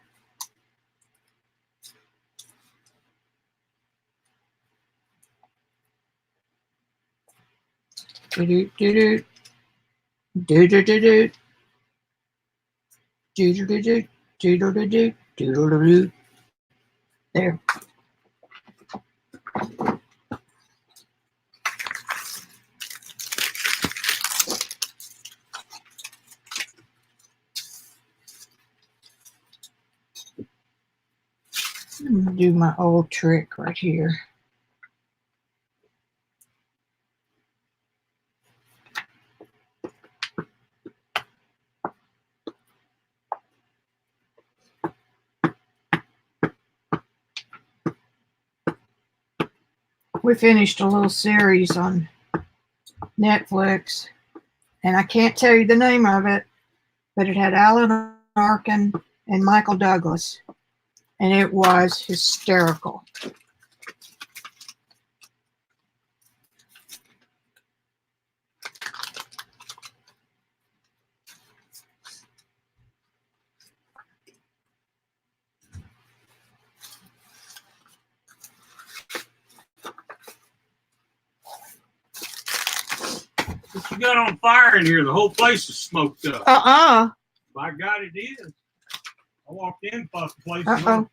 do-do-do-do, do-do-do-do, do-do-do-do, do-do-do-do, do-do-do-do. There. I'm gonna do my old trick right here. We finished a little series on Netflix, and I can't tell you the name of it, but it had Alan Arkin and Michael Douglas, and it was hysterical. What you got on fire in here? The whole place is smoked up. By God, it is. I walked in, thought the place was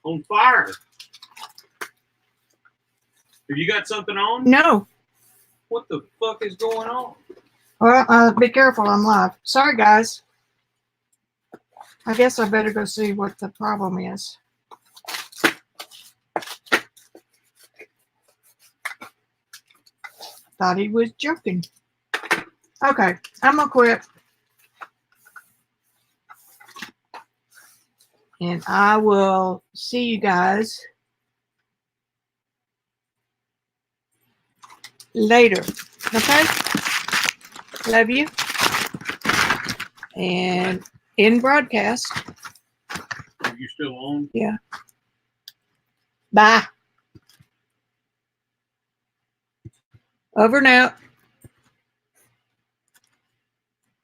on fire. Have you got something on? No. What the fuck is going on? Well, be careful, I'm live. Sorry, guys. I guess I better go see what the problem is. Thought he was joking. Okay, I'm gonna quit. And I will see you guys later. Okay? Love you. And in broadcast. Are you still on? Yeah. Bye. Over and out.